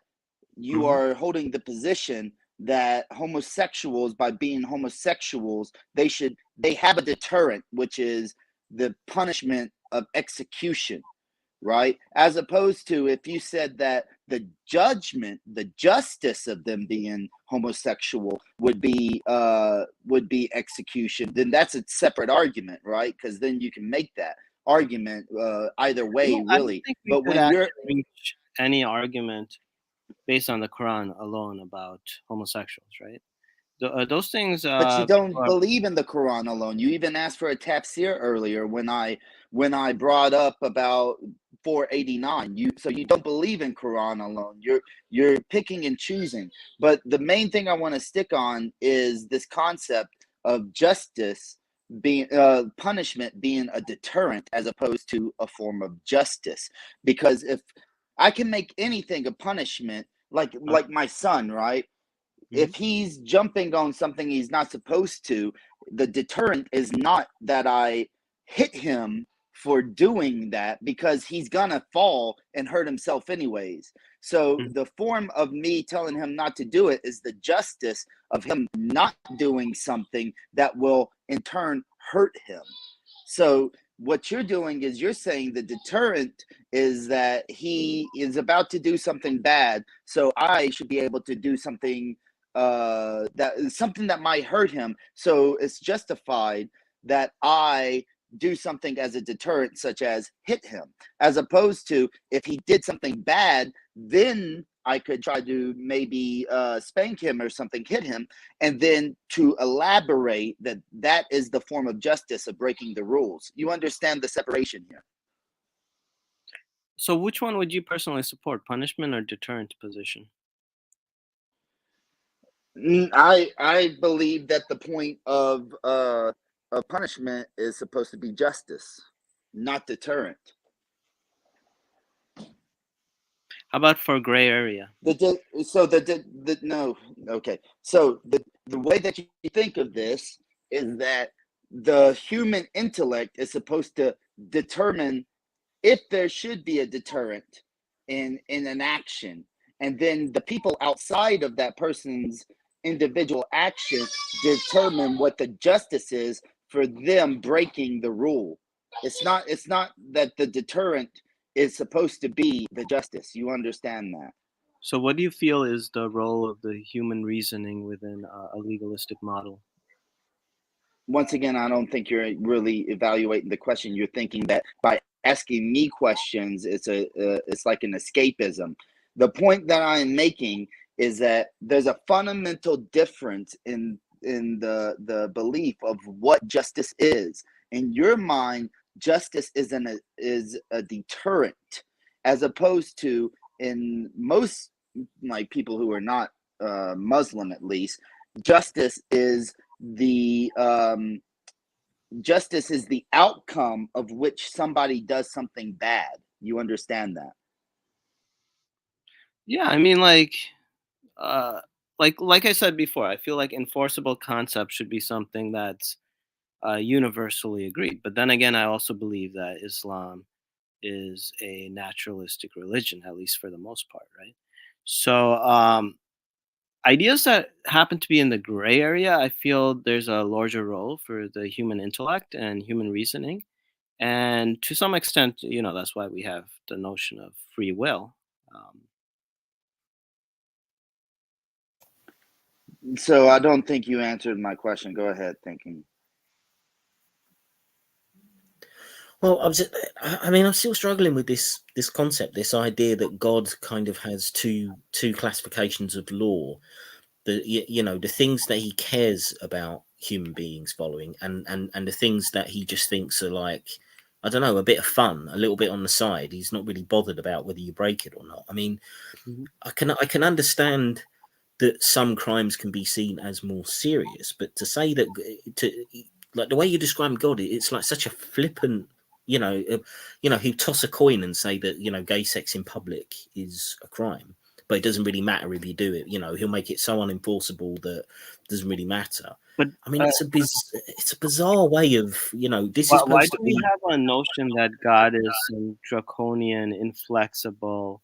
you are holding the position that homosexuals, by being homosexuals, they have a deterrent, which is the punishment of execution, right? As opposed to if you said that the justice of them being homosexual would be execution, then that's a separate argument, right? Because then you can make that argument either way, really. But when you're reach any argument based on the Quran alone about homosexuals, right? Those things. But you don't believe in the Quran alone. You even asked for a tafsir earlier when I brought up about 489. So you don't believe in Quran alone. You're picking and choosing. But the main thing I want to stick on is this concept of justice being punishment being a deterrent as opposed to a form of justice. Because if I can make anything a punishment, like my son, right? If he's jumping on something he's not supposed to, the deterrent is not that I hit him for doing that, because he's gonna fall and hurt himself anyways. So the form of me telling him not to do it is the justice of him not doing something that will in turn hurt him. So what you're doing is you're saying the deterrent is that he is about to do something bad, so I should be able to do something that might hurt him. So it's justified that I do something as a deterrent, such as hit him, as opposed to if he did something bad, then I could try to maybe spank him or something, hit him, and then to elaborate that is the form of justice of breaking the rules. You understand the separation here? So which one would you personally support, punishment or deterrent position? I believe that the point of punishment is supposed to be justice, not deterrent. How about for gray area? No. Okay. So the way that you think of this is that the human intellect is supposed to determine if there should be a deterrent in an action, and then the people outside of that person's individual actions determine what the justice is for them breaking the rule. It's not that the deterrent is supposed to be the justice. You understand that? So what do you feel is the role of the human reasoning within a legalistic model? Once again, I don't think you're really evaluating the question. You're thinking that by asking me questions, it's like an escapism. The point that I am making is that there's a fundamental difference in the belief of what justice is. In your mind, justice is a deterrent, as opposed to, in most like people who are not Muslim, at least, justice is the outcome of which somebody does something bad. You understand that? Yeah, I mean, like I said before, I feel like enforceable concepts should be something that's universally agreed. But then again, I also believe that Islam is a naturalistic religion, at least for the most part, right? So ideas that happen to be in the gray area, I feel there's a larger role for the human intellect and human reasoning. And to some extent, that's why we have the notion of free will. So I don't think you answered my question. Go ahead, thinking. Well, I'm still struggling with this concept, this idea that God kind of has two classifications of law. The things that he cares about human beings following, and the things that he just thinks are like, I don't know, a bit of fun, a little bit on the side. He's not really bothered about whether you break it or not. I mean, I can understand that some crimes can be seen as more serious, but to say that, like the way you describe God, it's like such a flippant, he'd toss a coin and say that, gay sex in public is a crime, but it doesn't really matter if you do it. He'll make it so unenforceable that it doesn't really matter. But I mean, it's a bizarre way of, this why is supposed do to we be. have a notion that God is some draconian, inflexible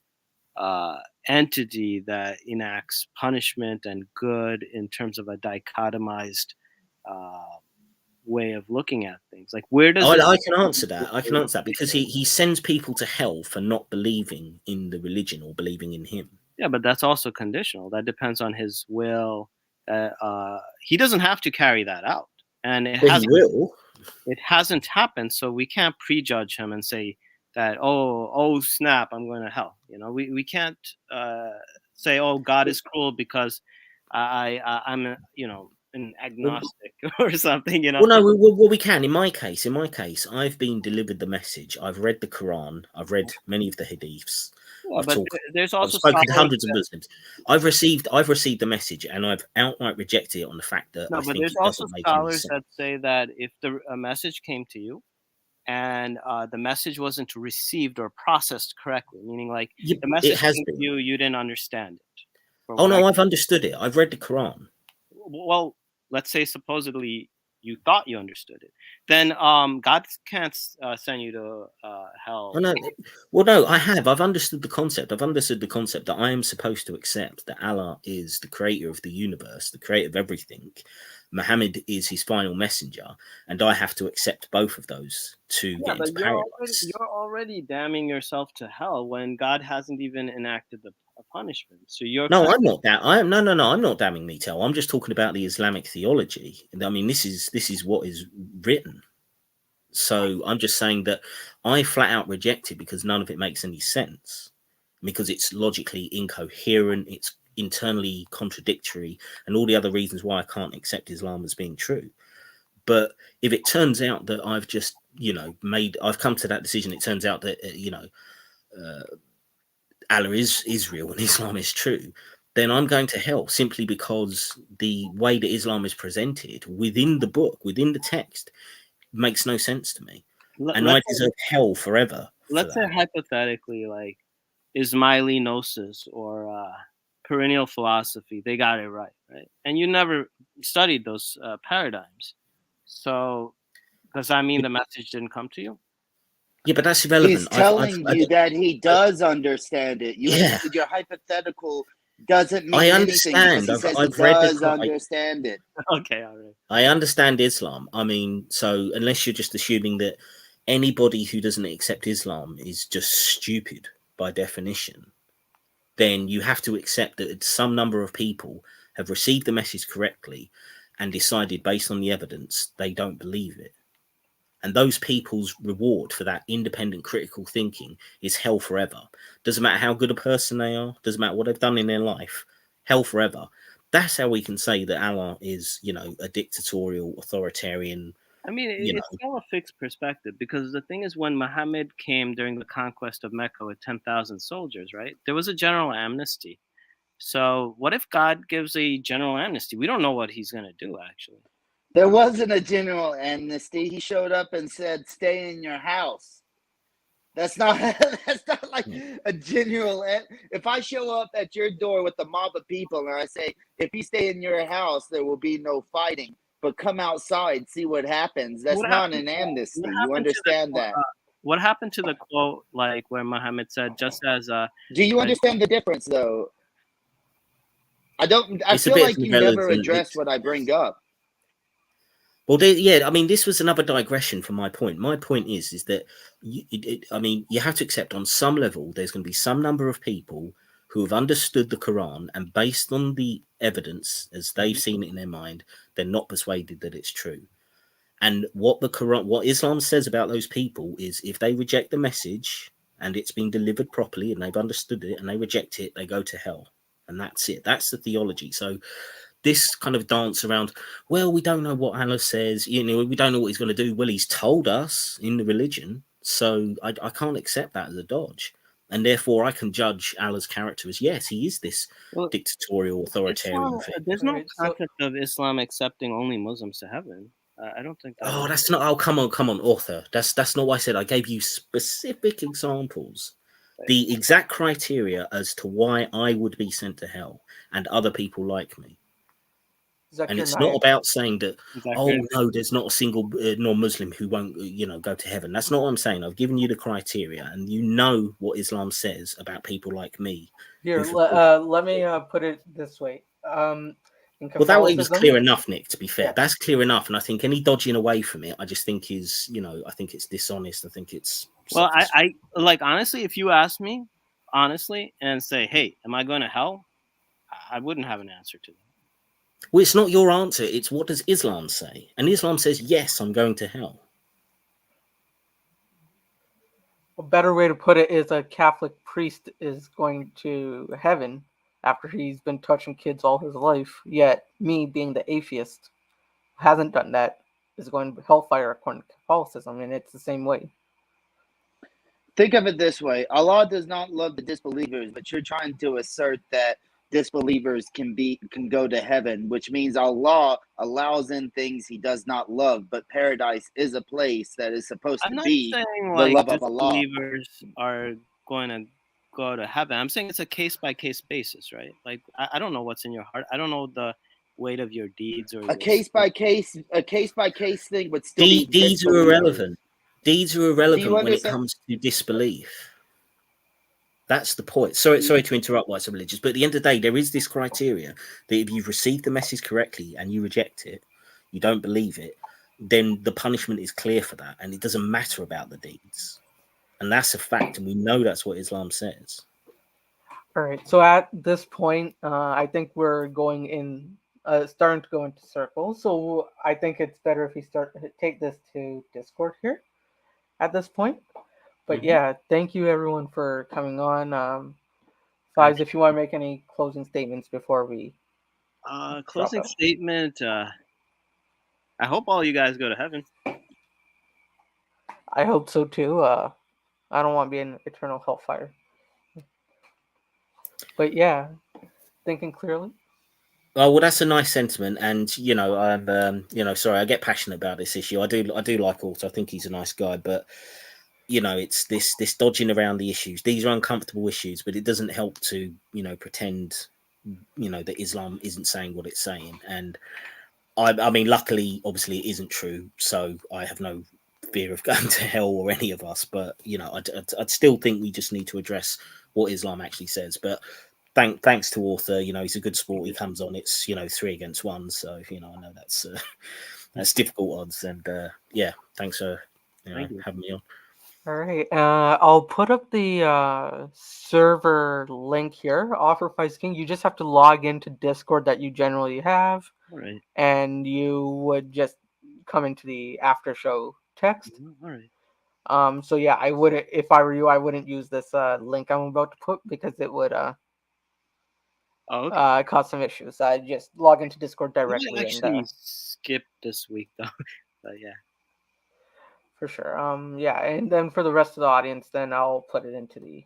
entity that enacts punishment and good in terms of a dichotomized way of looking at things? Like, where does I can answer that because he sends people to hell for not believing in the religion or believing in him. Yeah, but that's also conditional. That depends on his will. He doesn't have to carry that out, and He will. It hasn't happened, so we can't prejudge him and say that oh snap, I'm going to hell. We can't say, oh, God is cruel because I'm an agnostic or something. Well, no, we can. In my case, I've been delivered the message. I've read the Quran. I've read many of the hadiths. Yeah, but there's also I've spoken to hundreds of Muslims. I've received the message, and I've outright rejected it on the fact that I think there's it also doesn't make any scholars sense. that say that if a message came to you and the message wasn't received or processed correctly, meaning like the message came to you, you didn't understand it. Oh no, I've understood it. I've read the Quran. Well, let's say supposedly you thought you understood it, then God can't send you to hell. Oh, no. Well, no, I have. I've understood the concept. I've understood the concept that I am supposed to accept that Allah is the creator of the universe, the creator of everything. Muhammad is his final messenger, and I have to accept both of those to get into paradise. You're already damning yourself to hell when God hasn't even enacted the punishment. So I'm not that. I'm not damning me to hell. I'm just talking about the Islamic theology. I mean, this is what is written. So I'm just saying that I flat out reject it because none of it makes any sense, because it's logically incoherent, it's internally contradictory, and all the other reasons why I can't accept Islam as being true. But if it turns out that I've just, I've come to that decision, it turns out that, Allah is real and Islam is true, then I'm going to hell simply because the way that Islam is presented within the book, within the text, makes no sense to me. And I deserve hell forever. Let's say hypothetically, like Ismaili gnosis or perennial philosophy, they got it right? And you never studied those paradigms. So does that mean the message didn't come to you? Yeah, but that's irrelevant. He's telling you that he does understand it. Your hypothetical doesn't mean I anything because understand. he says I've he read does the. understand it. Okay, all right. I understand Islam. I mean, so unless you're just assuming that anybody who doesn't accept Islam is just stupid by definition, then you have to accept that some number of people have received the message correctly and decided based on the evidence they don't believe it. And those people's reward for that independent critical thinking is hell forever. Doesn't matter how good a person they are, doesn't matter what they've done in their life, hell forever. That's how we can say that Allah is, a dictatorial, authoritarian. I mean, it's still a fixed perspective, because the thing is, when Muhammad came during the conquest of Mecca with 10,000 soldiers, right, there was a general amnesty. So what if God gives a general amnesty? We don't know what he's going to do, actually. There wasn't a general amnesty. He showed up and said, "Stay in your house." That's not like a general. If I show up at your door with a mob of people and I say, "If you stay in your house, there will be no fighting, but come outside, see what happens," that's not an amnesty. You understand that? What happened to the quote, like where Muhammad said, "Just as Do you understand the difference, though? I don't. I It's a feel bit like you never address what I bring up. Well, I mean, this was another digression from my point. My point is that, you have to accept on some level there's going to be some number of people who have understood the Quran, and based on the evidence as they've seen it in their mind, they're not persuaded that it's true. And what Islam says about those people is, if they reject the message and it's been delivered properly and they've understood it and they reject it, they go to hell. And that's it. That's the theology. So this kind of dance around, well, we don't know what Allah says, we don't know what he's going to do. Well, he's told us in the religion, so I can't accept that as a dodge. And therefore, I can judge Allah's character as, yes, he is this dictatorial, authoritarian figure. There's no concept of Islam accepting only Muslims to heaven. I don't think that. Oh, that's not. Oh, come on, author. That's not what I said. I gave you specific examples, the exact criteria as to why I would be sent to hell and other people like me. And it's not about saying that, no, there's not a single non-Muslim who won't, go to heaven. That's not what I'm saying. I've given you the criteria, and you know what Islam says about people like me. Here, let me put it this way. Well, that way was clear enough, Nick, to be fair. Yeah. That's clear enough, and I think any dodging away from it, I just think is, I think it's dishonest. I think it's... Well, I like, honestly, if you ask me, honestly, and say, hey, am I going to hell? I wouldn't have an answer to that. Well, it's not your answer. It's what does Islam say? And Islam says, yes, I'm going to hell. A better way to put it is a Catholic priest is going to heaven after he's been touching kids all his life. Yet me, being the atheist, who hasn't done that, is going to hellfire according to Catholicism, and it's the same way. Think of it this way. Allah does not love the disbelievers, but you're trying to assert that disbelievers can go to heaven, which means Allah allows in things he does not love, but paradise is a place that is supposed to be the love of Allah. Disbelievers are going to go to heaven. I'm saying it's a case-by-case basis, right? Like, I don't know what's in your heart. I don't know the weight of your deeds. Or a case-by-case thing would still be deeds are irrelevant. Deeds are irrelevant when it comes to disbelief. That's the point. Sorry to interrupt while it's religious, but at the end of the day, there is this criteria that if you've received the message correctly and you reject it, you don't believe it, then the punishment is clear for that, and it doesn't matter about the deeds. And that's a fact, and we know that's what Islam says. All right. So at this point, I think we're starting to go into circles. So I think it's better if we take this to Discord here at this point. But yeah, thank you everyone for coming on. Fives, if you want to make any closing statements before we closing statement. I hope all you guys go to heaven. I hope so too. I don't want to be in eternal hellfire. But yeah, thinking clearly. Oh, well, that's a nice sentiment, and I'm sorry, I get passionate about this issue. I do like Alter. I think he's a nice guy, but it's this dodging around the issues. These are uncomfortable issues, but it doesn't help to, pretend, that Islam isn't saying what it's saying. And I mean, luckily, obviously it isn't true. So I have no fear of going to hell or any of us, but, I'd still think we just need to address what Islam actually says. But thanks to Author, he's a good sport. He comes on, it's 3 against 1, so I know that's difficult odds, and thanks for having me on. All right, I'll put up the server link here. Offer Fights King. You just have to log into Discord that you generally have, All right. and you would just come into the after show text. All right. So yeah, I would, if I were you, I wouldn't use this link I'm about to put, because it would cause some issues. I just log into Discord directly. I actually skipped this week though, but yeah. For sure. Yeah, and then for the rest of the audience, then I'll put it into the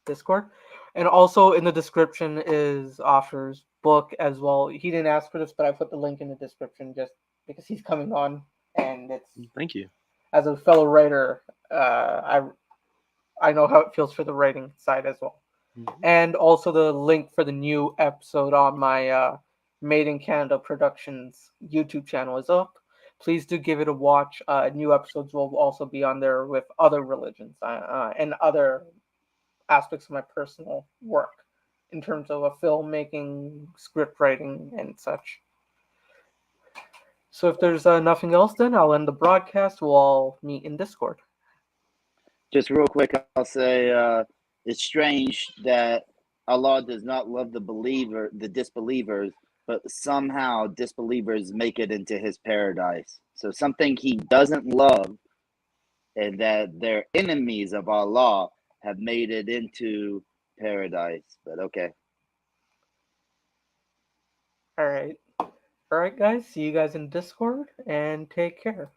Discord. And also in the description is Offer's book as well. He didn't ask for this, but I put the link in the description just because he's coming on, and it's, thank you. As a fellow writer, I know how it feels for the writing side as well. Mm-hmm. And also the link for the new episode on my Made in Canada Productions YouTube channel is up. Please do give it a watch. New episodes will also be on there with other religions and other aspects of my personal work in terms of filmmaking, script writing, and such. So if there's nothing else, then I'll end the broadcast. We'll all meet in Discord. Just real quick, I'll say it's strange that Allah does not love the disbelievers, but somehow disbelievers make it into his paradise. So something he doesn't love, and that they're enemies of Allah, have made it into paradise. But okay. All right, guys. See you guys in Discord, and take care.